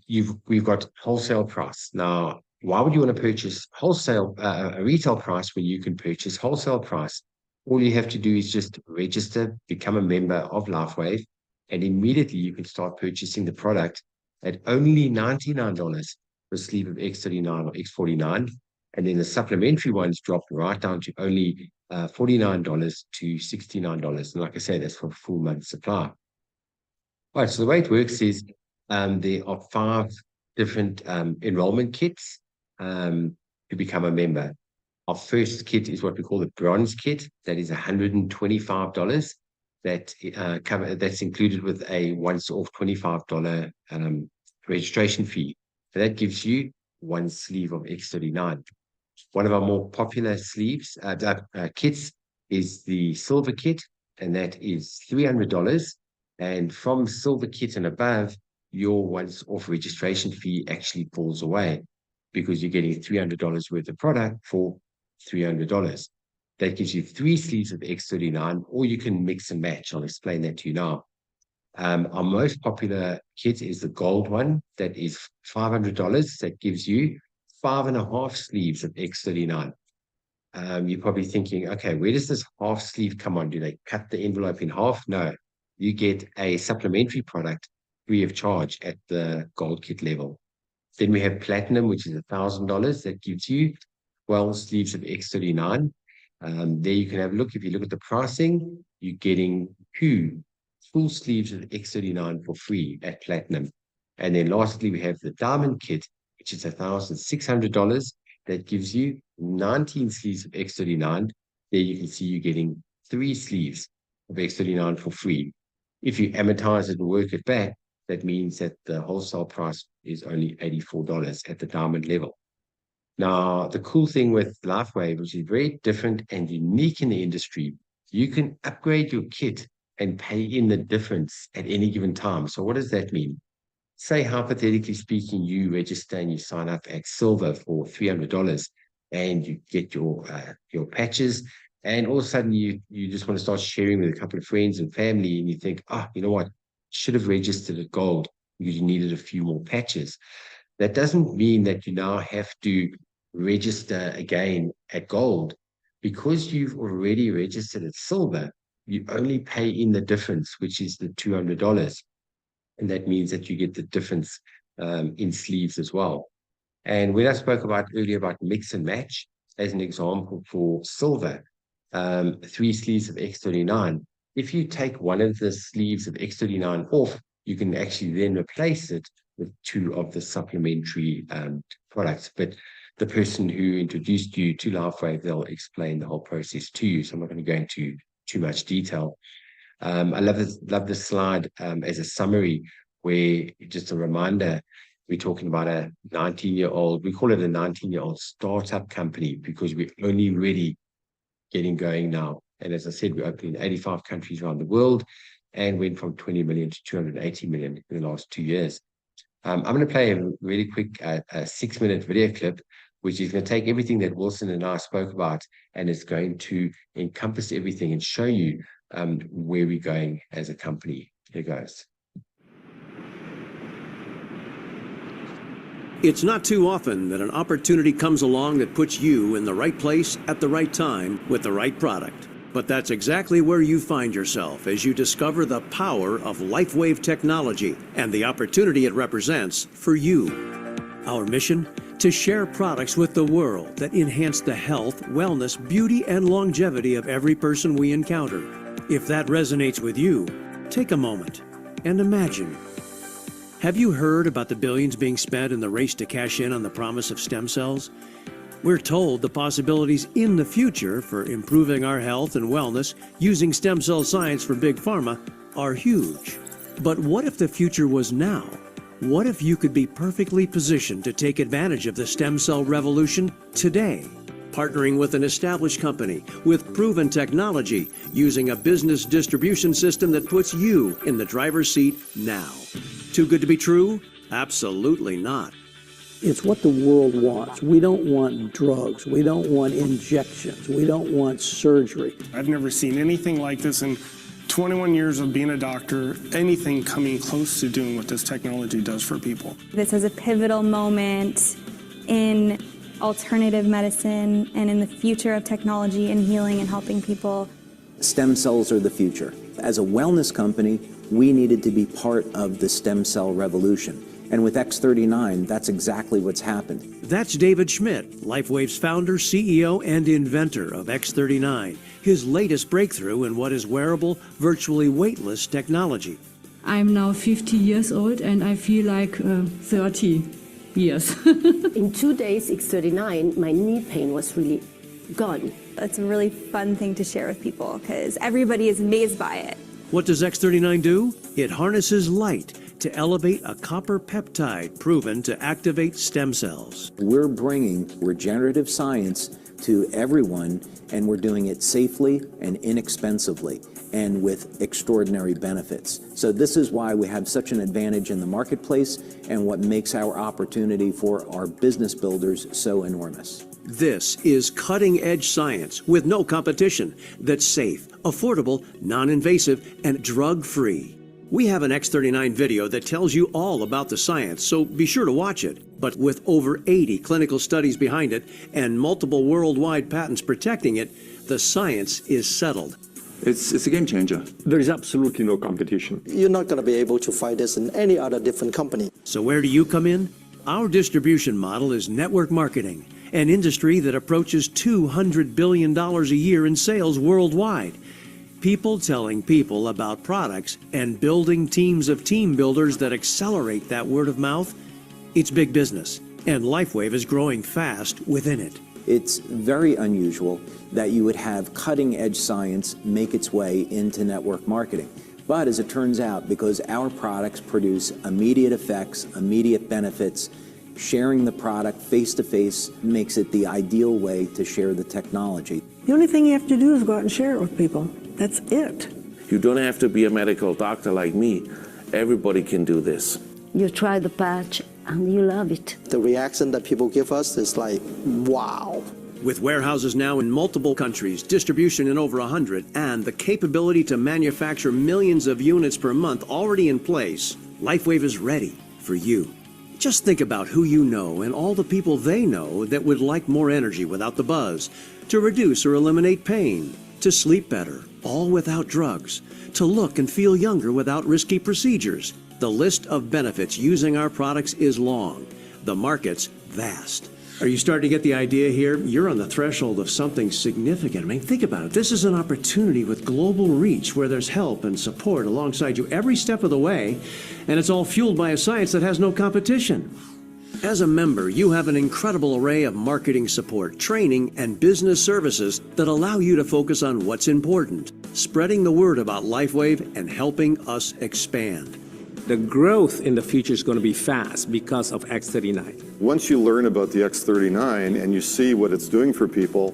we've got wholesale price. Now, why would you want to purchase wholesale, a retail price when you can purchase wholesale price? All you have to do is just register, become a member of LifeWave, and immediately you can start purchasing the product at only $99 for a sleeve of X39 or X49. And then the supplementary ones drop right down to only $49 to $69. And like I say, that's for a full month supply. All right, so the way it works is there are 5 different enrollment kits to become a member. Our first kit is what we call the bronze kit. That is $125. That's included with a once-off $25 registration fee. So that gives you 1 sleeve of X39. One of our more popular kits is the silver kit, and that is $300. And from silver kit and above, your once-off registration fee actually falls away because you're getting $300 worth of product for $300. That gives you 3 sleeves of X39, or you can mix and match. I'll explain that to you now. Our most popular kit is the gold one. That is $500. That gives you 5.5 sleeves of X39. You're probably thinking, okay, where does this half sleeve come on? Do they cut the envelope in half? No, you get a supplementary product free of charge at the gold kit level. Then we have platinum, which is $1,000. That gives you 12 sleeves of X39. There you can have a look. If you look at the pricing, you're getting 2 full sleeves of X39 for free at platinum. And then lastly, we have the diamond kit, which is $1,600. That gives you 19 sleeves of X39. There you can see you're getting 3 sleeves of X39 for free. If you amortize it and work it back, that means that the wholesale price is only $84 at the diamond level. Now, the cool thing with LifeWave, which is very different and unique in the industry, you can upgrade your kit and pay in the difference at any given time. So what does that mean? Say, hypothetically speaking, you register and you sign up at silver for $300 and you get your patches, and all of a sudden you just want to start sharing with a couple of friends and family, and you think, you know what, should have registered at gold because you needed a few more patches. That doesn't mean that you now have to register again at gold. Because you've already registered at silver, you only pay in the difference, which is the $200. And that means that you get the difference in sleeves as well. And when I spoke earlier about mix and match, as an example for silver, 3 sleeves of X39, if you take one of the sleeves of X39 off, you can actually then replace it with 2 of the supplementary products. But the person who introduced you to LifeWave, they'll explain the whole process to you. So I'm not going to go into too much detail. I love this slide as a summary, where just a reminder, we're talking about a 19-year-old, we call it a 19-year-old startup company because we're only really getting going now. And as I said, we're opening in 85 countries around the world and went from 20 million to 280 million in the last 2 years. I'm going to play a really quick 6-minute video clip, which is going to take everything that Wilson and I spoke about, and it's going to encompass everything and show you where we're going as a company. Here goes. It's not too often that an opportunity comes along that puts you in the right place at the right time with the right product. But that's exactly where you find yourself as you discover the power of LifeWave technology and the opportunity it represents for you. Our mission? To share products with the world that enhance the health, wellness, beauty, and longevity of every person we encounter. If that resonates with you, take a moment and imagine. Have you heard about the billions being spent in the race to cash in on the promise of stem cells? We're told the possibilities in the future for improving our health and wellness using stem cell science for big pharma are huge. But what if the future was now? What if you could be perfectly positioned to take advantage of the stem cell revolution today? Partnering with an established company with proven technology, using a business distribution system that puts you in the driver's seat now. Too good to be true? Absolutely not. It's what the world wants. We don't want drugs. We don't want injections. We don't want surgery. I've never seen anything like this in 21 years of being a doctor, anything coming close to doing what this technology does for people. This is a pivotal moment in alternative medicine and in the future of technology and healing and helping people Stem cells are the future. As a wellness company, we needed to be part of the stem cell revolution. And with X39, that's exactly what's happened. That's David Schmidt, LifeWave's founder, CEO, and inventor of X39, his latest breakthrough in what is wearable, virtually weightless technology. I'm now 50 years old and I feel like 30 years. In 2 days, X39, my knee pain was really gone. It's a really fun thing to share with people because everybody is amazed by it. What does X39 do? It harnesses light to elevate a copper peptide proven to activate stem cells. We're bringing regenerative science to everyone, and we're doing it safely and inexpensively and with extraordinary benefits. So this is why we have such an advantage in the marketplace and what makes our opportunity for our business builders so enormous. This is cutting-edge science with no competition that's safe, affordable, non-invasive, and drug-free. We have an X39 video that tells you all about the science, so be sure to watch it. But with over 80 clinical studies behind it and multiple worldwide patents protecting it, the science is settled. It's a game changer. There is absolutely no competition. You're not going to be able to find this in any other different company. So where do you come in? Our distribution model is network marketing, an industry that approaches $200 billion a year in sales worldwide. People telling people about products and building teams of team builders that accelerate that word of mouth. It's big business, and LifeWave is growing fast within it. It's very unusual that you would have cutting-edge science make its way into network marketing. But as it turns out, because our products produce immediate effects, immediate benefits, sharing the product face-to-face makes it the ideal way to share the technology. The only thing you have to do is go out and share it with people. That's it. You don't have to be a medical doctor like me. Everybody can do this. You try the patch and you love it. The reaction that people give us is like, wow. With warehouses now in multiple countries, distribution in over 100, and the capability to manufacture millions of units per month already in place, LifeWave is ready for you. Just think about who you know and all the people they know that would like more energy without the buzz, to reduce or eliminate pain, to sleep better, all without drugs, to look and feel younger without risky procedures. The list of benefits using our products is long. The market's vast. Are you starting to get the idea here? You're on the threshold of something significant. I mean, think about it. This is an opportunity with global reach where there's help and support alongside you every step of the way, and it's all fueled by a science that has no competition. As a member, you have an incredible array of marketing support, training, and business services that allow you to focus on what's important, spreading the word about LifeWave and helping us expand. The growth in the future is going to be fast because of X39. Once you learn about the X39 and you see what it's doing for people,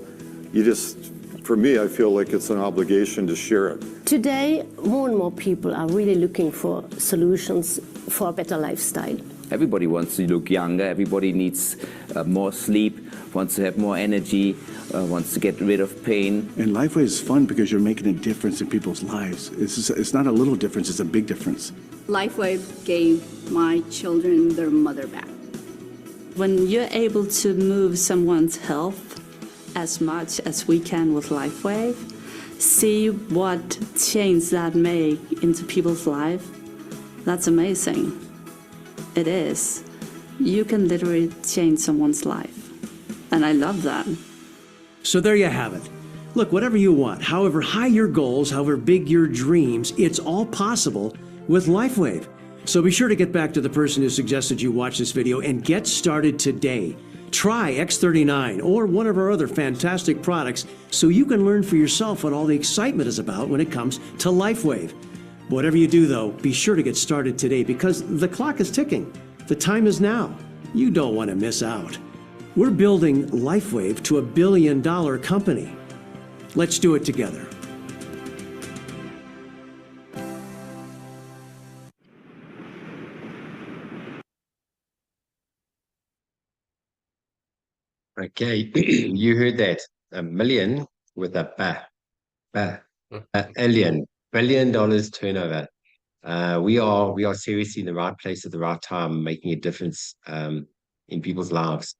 for me, I feel like it's an obligation to share it. Today, more and more people are really looking for solutions for a better lifestyle. Everybody wants to look younger, everybody needs more sleep, wants to have more energy, wants to get rid of pain. And LifeWave is fun because you're making a difference in people's lives. It's not a little difference, it's a big difference. LifeWave gave my children their mother back. When you're able to move someone's health as much as we can with LifeWave, see what change that make into people's life, that's amazing. It is. You can literally change someone's life. And I love that. So there you have it. Look, whatever you want, however high your goals, however big your dreams, it's all possible with LifeWave. So be sure to get back to the person who suggested you watch this video and get started today. Try X39 or one of our other fantastic products so you can learn for yourself what all the excitement is about when it comes to LifeWave. Whatever you do, though, be sure to get started today because the clock is ticking. The time is now. You don't want to miss out. We're building LifeWave to $1 billion company. Let's do it together. Okay, you heard that. $1 million with a $1 billion turnover. We are seriously in the right place at the right time, making a difference in people's lives.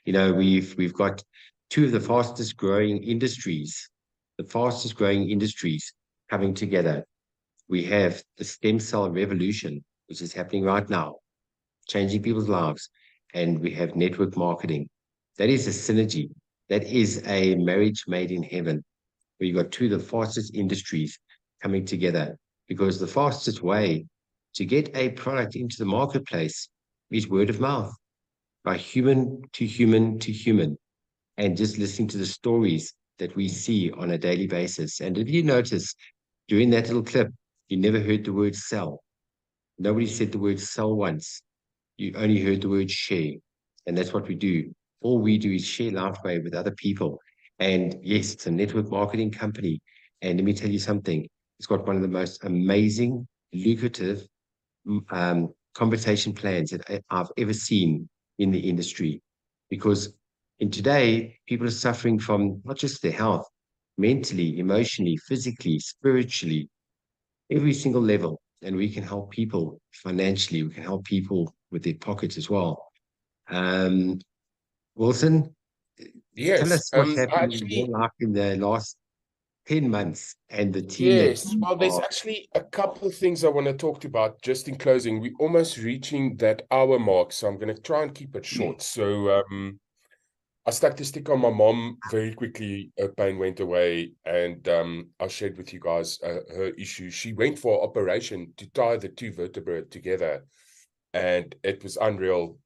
You know, we've got two of the fastest growing industries the fastest growing industries coming together. We have the stem cell revolution, which is happening right now, changing people's lives. And we have network marketing. That is a synergy. That is a marriage made in heaven, where you got two of the fastest industries coming together, because the fastest way to get a product into the marketplace is word of mouth, by human to human to human, and just listening to the stories that we see on a daily basis. And if you notice, during that little clip, you never heard the word sell. Nobody said the word sell once. You only heard the word share. And that's what we do. All we do is share LifeWave with other people. And yes, it's a network marketing company. And let me tell you something. It's got one of the most amazing, lucrative compensation plans that I've ever seen in the industry. Because in today, people are suffering from not just their health, mentally, emotionally, physically, spiritually, every single level. And we can help people financially. We can help people with their pockets as well. Wilson, tell us what's happened in your life in the last 10 months and the team. Yes, well, there's actually a couple of things I want to talk about just in closing. We're almost reaching that hour mark, so I'm going to try and keep it short. So I stuck the stick on my mom very quickly. Her pain went away, and I shared with you guys her issue. She went for an operation to tie the two vertebrae together, and it was unreal.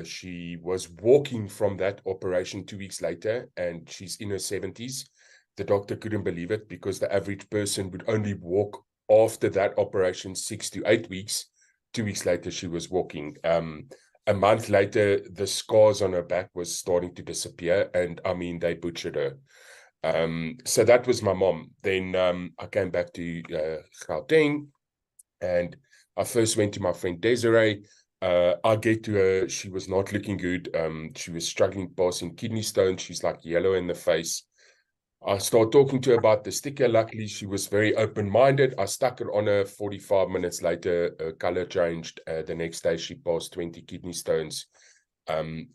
She was walking from that operation 2 weeks later, and she's in her 70s. The doctor couldn't believe it, because the average person would only walk after that operation 6 to 8 weeks. 2 weeks later, she was walking. A month later, the scars on her back was starting to disappear, and I mean, they butchered her. So that was my mom. Then I came back to Gauteng, and I first went to my friend Desiree. I get to her, she was not looking good. She was struggling passing kidney stones. She's like yellow in the face. I started talking to her about the sticker. Luckily, she was very open-minded. I stuck it on her. 45 minutes later, her color changed. The next day, she passed 20 kidney stones.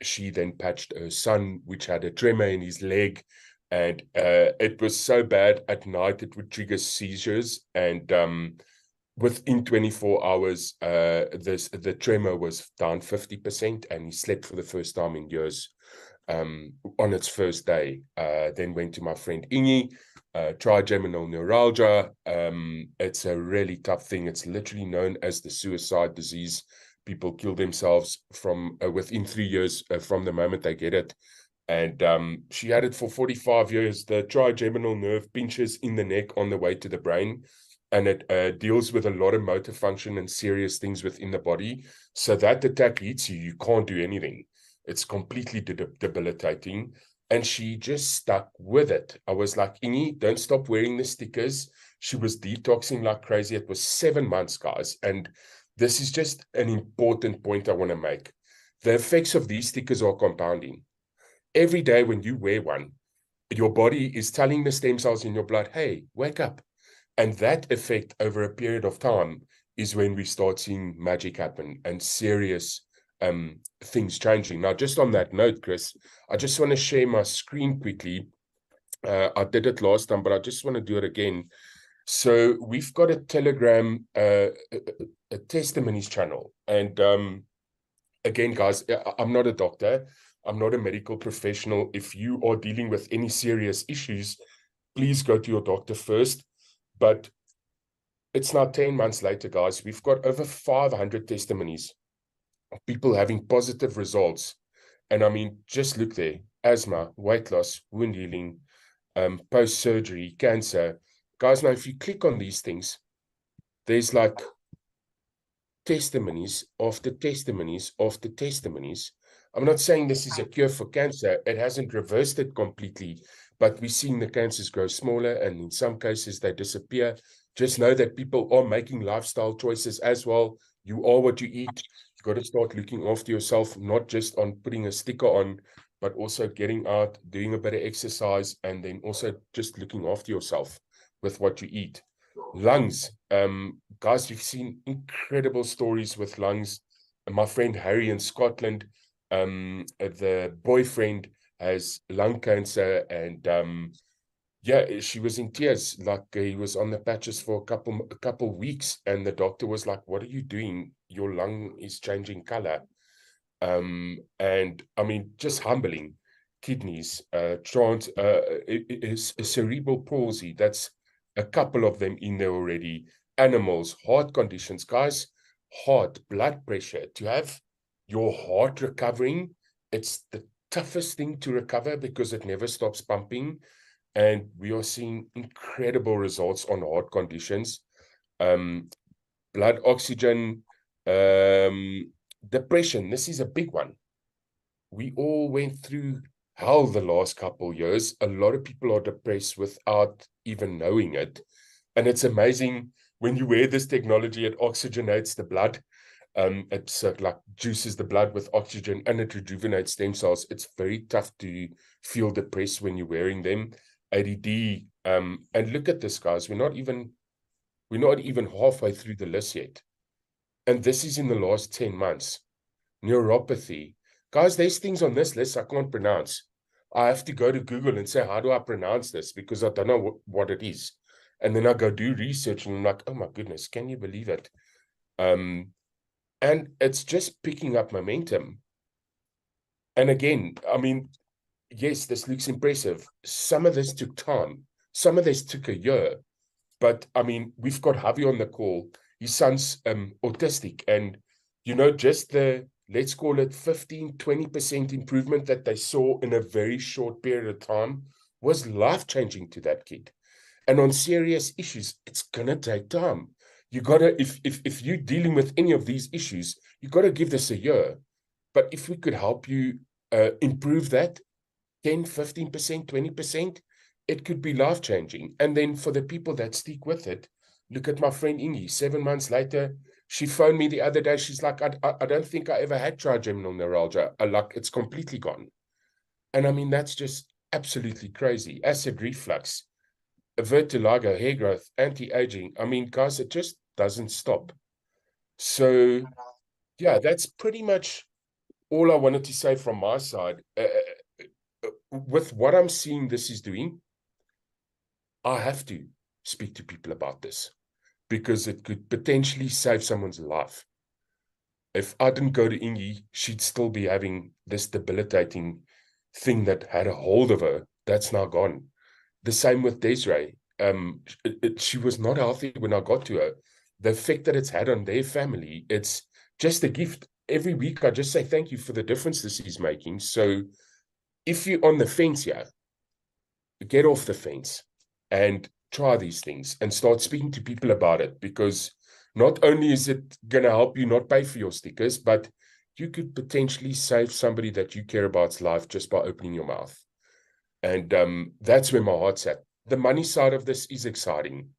She then patched her son, which had a tremor in his leg. And it was so bad at night, it would trigger seizures. And within 24 hours, the tremor was down 50%, and he slept for the first time in years. On its first day, then went to my friend Ingi, trigeminal neuralgia. It's a really tough thing. It's literally known as the suicide disease. People kill themselves from within 3 years from the moment they get it. And she had it for 45 years. The trigeminal nerve pinches in the neck on the way to the brain, and it deals with a lot of motor function and serious things within the body. So that attack hits you, you can't do anything. It's completely debilitating. And she just stuck with it. I was like, Ingi, don't stop wearing the stickers. She was detoxing like crazy. It was 7 months, guys. And this is just an important point I want to make. The effects of these stickers are compounding. Every day when you wear one, your body is telling the stem cells in your blood, hey, wake up. And that effect over a period of time is when we start seeing magic happen and serious things changing. Now, just on that note, Chris, I just want to share my screen quickly. I did it last time, but I just want to do it again. So we've got a Telegram, a testimonies channel. And again, guys, I'm not a doctor. I'm not a medical professional. If you are dealing with any serious issues, please go to your doctor first. But it's now 10 months later, guys. We've got over 500 testimonies of people having positive results. And I mean, just look there: asthma, weight loss, wound healing, post-surgery, cancer. Guys, now if you click on these things, there's like testimonies after testimonies after testimonies. I'm not saying this is a cure for cancer. It hasn't reversed it completely, but we're seeing the cancers grow smaller, and in some cases they disappear. Just know that people are making lifestyle choices as well. You are what you eat. You've got to start looking after yourself, not just on putting a sticker on, but also getting out, doing a bit of exercise, and then also just looking after yourself with what you eat. Lungs. Guys, you've seen incredible stories with lungs. My friend Harry in Scotland, the boyfriend has lung cancer, and Yeah, she was in tears. Like he was on the patches for a couple weeks, and the doctor was like, "What are you doing? Your lung is changing color." And I mean, just humbling. Kidneys, cerebral palsy. That's a couple of them in there already. Animals, heart conditions, guys. Heart, blood pressure. To have your heart recovering, it's the toughest thing to recover because it never stops pumping. And we are seeing incredible results on heart conditions. Blood oxygen, depression. This is a big one. We all went through hell the last couple of years. A lot of people are depressed without even knowing it. And it's amazing when you wear this technology, it oxygenates the blood. It's like juices the blood with oxygen and it rejuvenates stem cells. It's very tough to feel depressed when you're wearing them. ADD, and look at this, guys. We're not even halfway through the list yet. And this is in the last 10 months. Neuropathy. Guys, there's things on this list I can't pronounce. I have to go to Google and say, how do I pronounce this? Because I don't know what it is. And then I go do research and I'm like, oh my goodness, can you believe it? And it's just picking up momentum. And again, I mean, yes, this looks impressive. Some of this took time. Some of this took a year. But I mean, we've got Javi on the call. His son's autistic. And, you know, just the, let's call it 15-20% improvement that they saw in a very short period of time was life-changing to that kid. And on serious issues, it's going to take time. You got to, if you're dealing with any of these issues, you got to give this a year. But if we could help you improve that 10, 15%, 20%, it could be life-changing. And then for the people that stick with it, look at my friend Ingi. 7 months later, she phoned me the other day. She's like, I don't think I ever had trigeminal neuralgia. Like, it's completely gone. And I mean, that's just absolutely crazy. Acid reflux, vertigo, hair growth, anti-aging. I mean, guys, it just doesn't stop. So, yeah, that's pretty much all I wanted to say from my side. With what I'm seeing this is doing, I have to speak to people about this because it could potentially save someone's life. If I didn't go to Ingi, she'd still be having this debilitating thing that had a hold of her. That's now gone. The same with Desiree. She was not healthy when I got to her. The effect that it's had on their family, it's just a gift. Every week, I just say thank you for the difference this is making. So if you're on the fence here, get off the fence and try these things and start speaking to people about it, because not only is it going to help you not pay for your stickers, but you could potentially save somebody that you care about's life just by opening your mouth. And that's where my heart's at. The money side of this is exciting,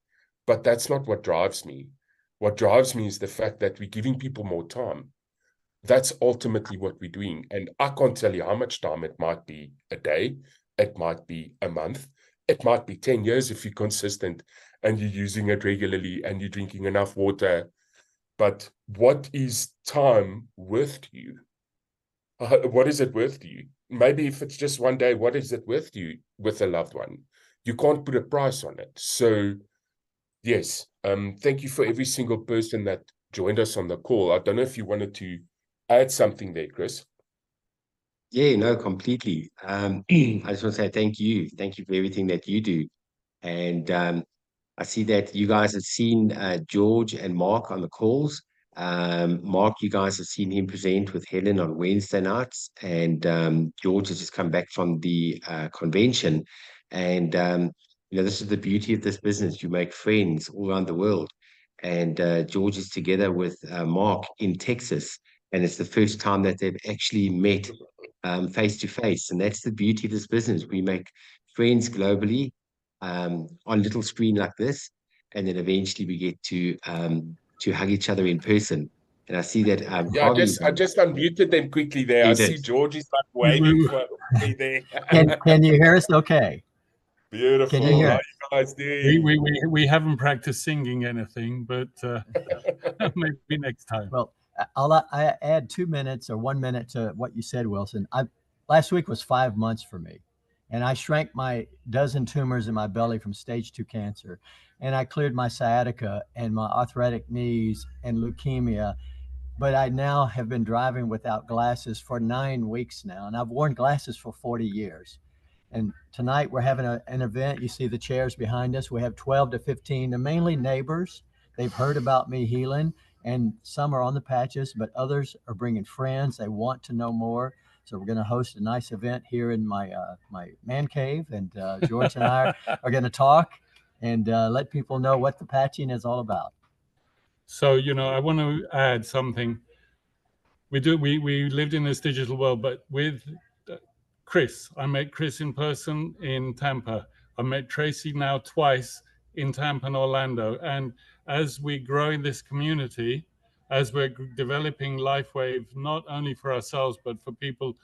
but that's not what drives me. What drives me is the fact that we're giving people more time. That's ultimately what we're doing. And I can't tell you how much time. It might be a day. It might be a month. It might be 10 years if you're consistent and you're using it regularly and you're drinking enough water. But what is time worth to you? What is it worth to you? Maybe if it's just one day, what is it worth to you with a loved one? You can't put a price on it. So, yes, thank you for every single person that joined us on the call. I don't know if you wanted to add something there, Chris. Yeah, no, completely. I just want to say thank you. Thank you for everything that you do. And I see that you guys have seen George and Mark on the calls. Mark, you guys have seen him present with Helen on Wednesday nights. And George has just come back from the convention. And, this is the beauty of this business. You make friends all around the world. And George is together with Mark in Texas. And it's the first time that they've actually met face to face. And that's the beauty of this business. We make friends globally on a little screen like this. And then eventually we get to hug each other in person. And I see that. Yeah, I just unmuted them quickly there. I see George is like waving for me there. Can you hear us okay? Beautiful. Can you hear How you guys doing? We haven't practiced singing anything, but maybe next time. Well, I add 2 minutes or 1 minute to what you said, Wilson. Last week was 5 months for me. And I shrank my dozen tumors in my belly from stage 2 cancer. And I cleared my sciatica and my arthritic knees and leukemia. But I now have been driving without glasses for 9 weeks now. And I've worn glasses for 40 years. And tonight we're having an event. You see the chairs behind us. We have 12 to 15, they're mainly neighbors. They've heard about me healing, and some are on the patches, but others are bringing friends. They want to know more. So we're going to host a nice event here in my my man cave, and George and I are going to talk and let people know what the patching is all about. So, you know, I want to add something. We lived in this digital world, but with Chris, I met Chris in person in Tampa. I met Tracy now twice in Tampa and Orlando. And as we grow in this community, as we're developing LifeWave, not only for ourselves, but for people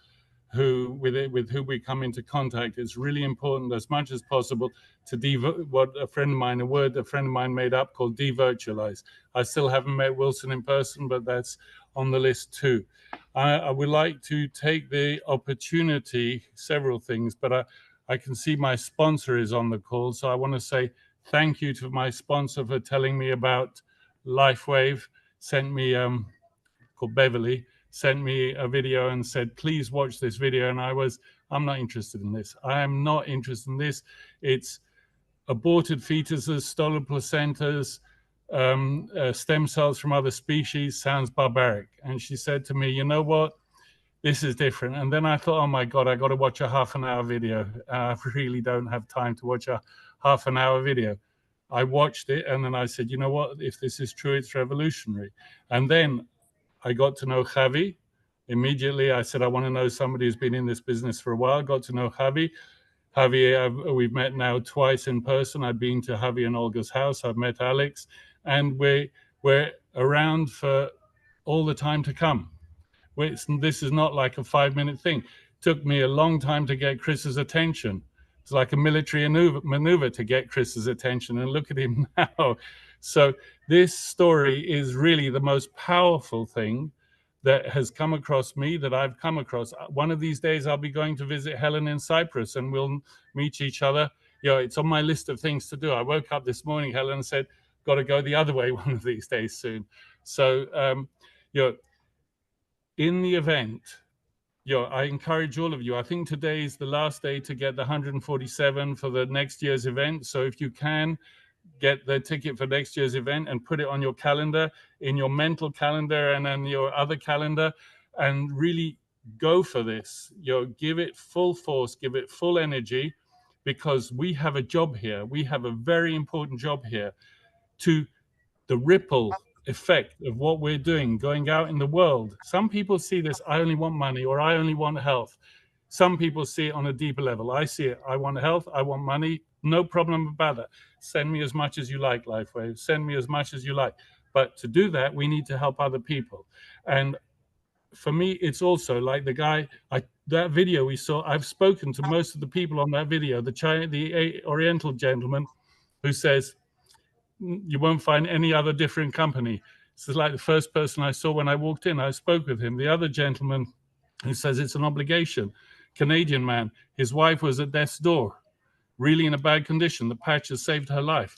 who with who we come into contact, it's really important as much as possible to what a friend of mine made up called devirtualize. I still haven't met Wilson in person, but that's on the list too. I would like to take the opportunity, several things, but I can see my sponsor is on the call. So I want to say thank you to my sponsor for telling me about LifeWave, sent me, called Beverly, sent me a video and said, please watch this video. And I'm not interested in this. I am not interested in this. It's aborted fetuses, stolen placentas, stem cells from other species. Sounds barbaric. And she said to me, you know what? This is different. And then I thought, oh my God, I got to watch a half-an-hour video. I really don't have time to watch a half-an-hour video. I watched it and then I said, you know what? If this is true, it's revolutionary. And then I got to know Javi. Immediately, I said, I want to know somebody who's been in this business for a while. Got to know Javi. Javi, we've met now twice in person. I've been to Javi and Olga's house. I've met Alex. And we're around for all the time to come. This is not like a 5-minute thing. It took me a long time to get Chris's attention. It's like a military maneuver to get Chris's attention. And look at him now. So this story is really the most powerful thing that has come across me, that I've come across. One of these days, I'll be going to visit Helen in Cyprus and we'll meet each other. You know, it's on my list of things to do. I woke up this morning, Helen said, got to go the other way one of these days soon. So, you know, in the event, you know, I encourage all of you. I think today is the last day to get the 147 for the next year's event. So if you can, get the ticket for next year's event and put it on your calendar, in your mental calendar and then your other calendar, and really go for this. You know, give it full force, give it full energy, because we have a job here. We have a very important job here to the ripple effect of what we're doing, going out in the world. Some people see this, I only want money or I only want health. Some people see it on a deeper level. I see it, I want health, I want money, no problem about that. Send me as much as you like, LifeWave. Send me as much as you like. But to do that, we need to help other people. And for me, it's also like the guy, that video we saw, I've spoken to most of the people on that video, the Oriental gentleman who says, you won't find any other different company. This is like the first person I saw when I walked in. I spoke with him. The other gentleman who says it's an obligation, Canadian man, his wife was at death's door, really in a bad condition. The patch has saved her life.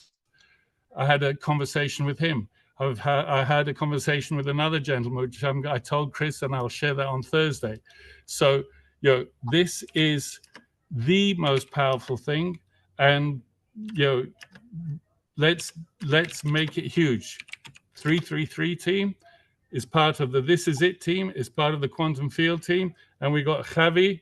I had a conversation with him. I had a conversation with another gentleman, which I told Chris, and I'll share that on Thursday. So, you know, this is the most powerful thing, and you know, let's make it huge. 333 team is part of the This Is It team, is part of the Quantum Field team, and we got Javi,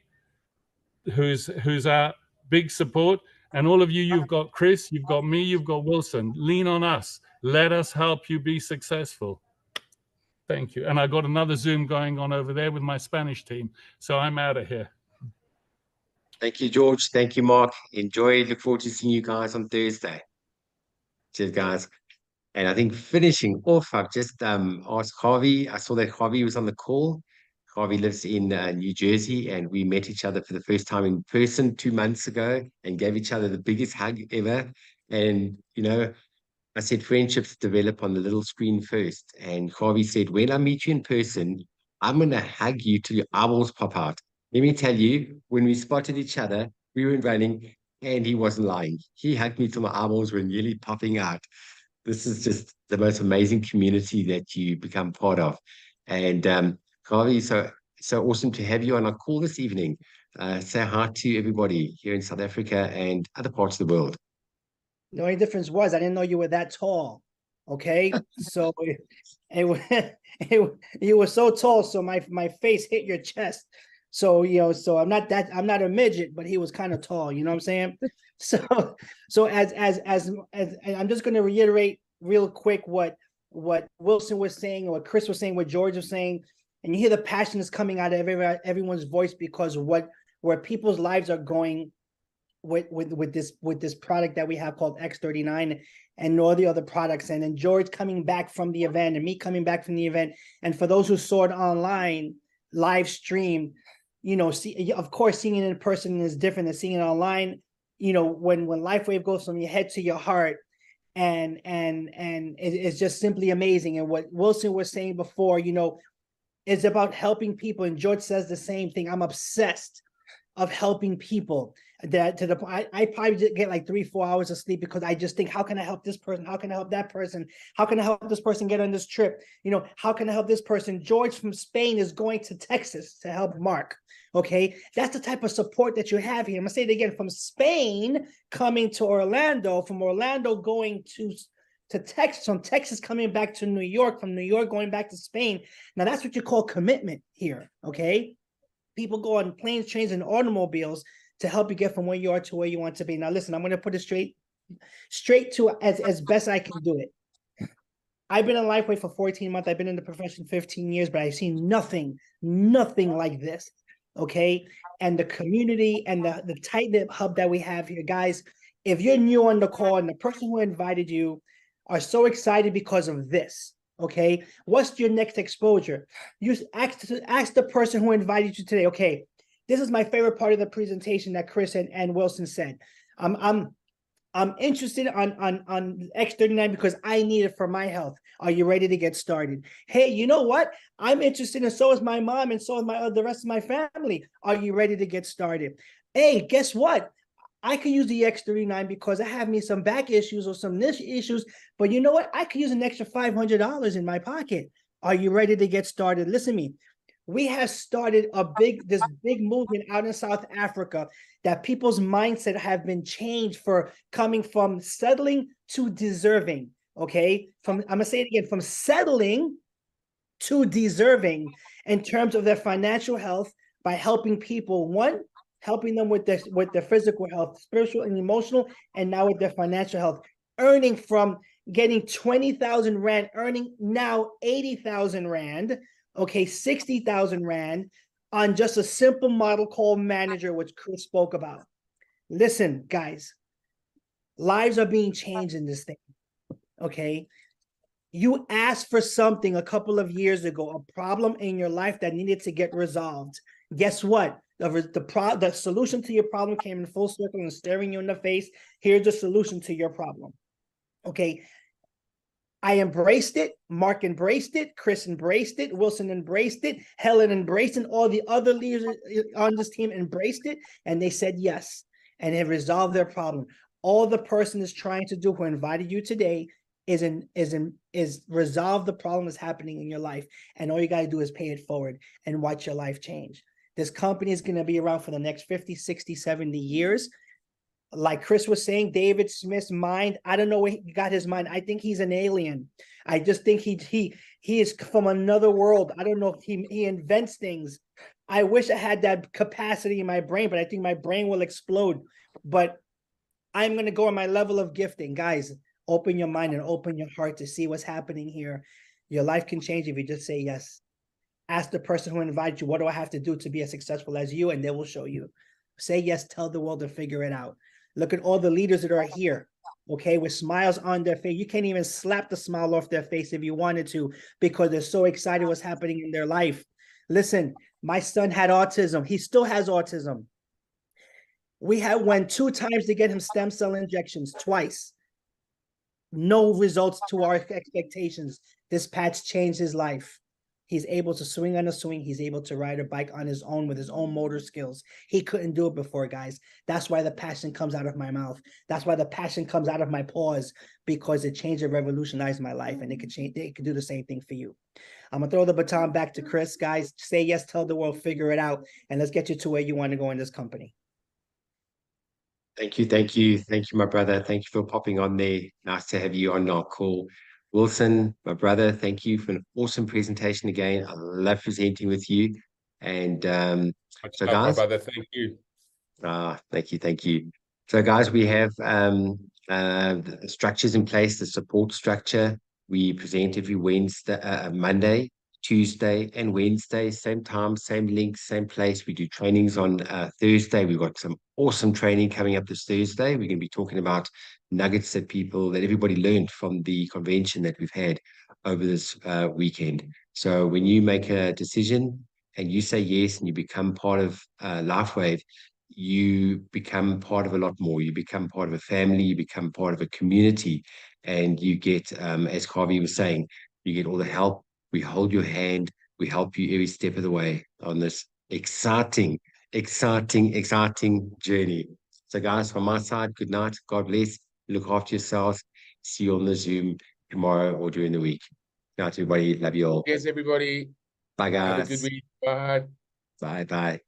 who's our big support, and all of you, you've got Chris, you've got me, you've got Wilson. Lean on us. Let us help you be successful. Thank you. And I got another Zoom going on over there with my Spanish team. So I'm out of here. Thank you, George. Thank you, Mark. Enjoy. Look forward to seeing you guys on Thursday. Cheers, guys. And I think finishing off, I've just asked Javi. I saw that Javi was on the call. Javi lives in New Jersey, and we met each other for the first time in person 2 months ago and gave each other the biggest hug ever. And, you know, I said friendships develop on the little screen first. And Javi said, when I meet you in person, I'm going to hug you till your eyeballs pop out. Let me tell you, when we spotted each other, We went running, and he wasn't lying. He hugged me till my eyeballs were nearly popping out. This is just the most amazing community that you become part of. And Harvey, so awesome to have you on our call this evening. Say hi to everybody here in South Africa and other parts of the world. The only difference was I didn't know you were that tall. Okay, so you were so tall, so my face hit your chest. So so I'm not a midget, but he was kind of tall. You know what I'm saying? So as I'm just going to reiterate real quick what Wilson was saying, or what Chris was saying, what George was saying, and you hear the passion is coming out of everyone's voice because where people's lives are going with this product that we have called X39 and all the other products, and then George coming back from the event and me coming back from the event, and for those who saw it online live stream, of course seeing it in person is different than seeing it online. When LifeWave goes from your head to your heart, and it's just simply amazing. And what Wilson was saying before, is about helping people, and George says the same thing. I'm obsessed of helping people. That to the point I probably get like 3-4 hours of sleep because I just think, how can I help this person? How can I help that person? How can I help this person get on this trip? How can I help this person? George from Spain is going to Texas to help Mark. Okay, that's the type of support that you have here. I'm gonna say it again: from Spain coming to Orlando, from Orlando going to Texas, from Texas coming back to New York, from New York going back to Spain. Now that's what you call commitment here. Okay, people go on planes, trains, and automobiles to help you get from where you are to where you want to be. Now, listen, I'm going to put it straight to as best I can do it. I've been in LifeWave for 14 months. I've been in the profession 15 years, but I've seen nothing like this. Okay. And the community and the tight-knit hub that we have here, guys, if you're new on the call and the person who invited you are so excited because of this, okay, what's your next exposure? You ask the person who invited you today, okay, this is my favorite part of the presentation that Chris and Wilson said. I'm interested on X39 because I need it for my health. Are you ready to get started? Hey, you know what? I'm interested, and so is my mom, and so is the rest of my family. Are you ready to get started? Hey, guess what? I could use the X39 because I have me some back issues or some niche issues, but you know what? I could use an extra $500 in my pocket. Are you ready to get started? Listen to me. We have started this big movement out in South Africa that people's mindset have been changed for coming from settling to deserving. Okay, I'm gonna say it again: from settling to deserving in terms of their financial health by helping people. One, helping them with their physical health, spiritual and emotional, and now with their financial health. Earning from getting 20,000 Rand, earning now 80,000 Rand. Okay, 60,000 Rand on just a simple model called Manager, which Chris spoke about. Listen, guys, lives are being changed in this thing. Okay, you asked for something a couple of years ago, a problem in your life that needed to get resolved. Guess what? The solution to your problem came in full circle and staring you in the face. Here's the solution to your problem. Okay. I embraced it. Mark embraced it. Chris embraced it. Wilson embraced it. Helen embraced it. All the other leaders on this team embraced it. And they said yes. And it resolved their problem. All the person is trying to do who invited you today is resolve the problem that's happening in your life. And all you got to do is pay it forward and watch your life change. This company is going to be around for the next 50, 60, 70 years. Like Chris was saying, David Smith's mind, I don't know where he got his mind. I think he's an alien. I just think he is from another world. I don't know if he invents things. I wish I had that capacity in my brain, but I think my brain will explode. But I'm going to go on my level of gifting. Guys, open your mind and open your heart to see what's happening here. Your life can change if you just say yes. Ask the person who invited you, what do I have to do to be as successful as you? And they will show you. Say yes, tell the world to figure it out. Look at all the leaders that are here, okay, with smiles on their face. You can't even slap the smile off their face if you wanted to because they're so excited what's happening in their life. Listen, my son had autism. He still has autism. We went 2 times to get him stem cell injections, twice. No results to our expectations. This patch changed his life. He's able to swing on a swing. He's able to ride a bike on his own with his own motor skills. He couldn't do it before, guys. That's why the passion comes out of my mouth. That's why the passion comes out of my paws, because it changed and revolutionized my life, and it could change. It could do the same thing for you. I'm gonna throw the baton back to Chris. Guys, say yes, tell the world, figure it out, and let's get you to where you want to go in this company. Thank you, my brother. Thank you for popping on there. Nice to have you on our call. Wilson, my brother, thank you for an awesome presentation again. I love presenting with you. And so guys, my brother, thank you. Thank you. So guys, we have the structures in place, the support structure. We present every Wednesday, Monday, Tuesday, and Wednesday, same time, same link, same place. We do trainings on Thursday. We've got some awesome training coming up this Thursday. We're going to be talking about nuggets that everybody learned from the convention that we've had over this weekend. So when you make a decision and you say yes and you become part of LifeWave, you become part of a lot more. You become part of a family, you become part of a community, and you get, as Harvey was saying, you get all the help. We hold your hand. We help you every step of the way on this exciting journey. So guys, from my side, good night. God bless. Look after yourselves. See you on the Zoom tomorrow or during the week. Good night, everybody. Love you all. Yes, everybody. Bye, guys. Have a good week. Bye. Bye.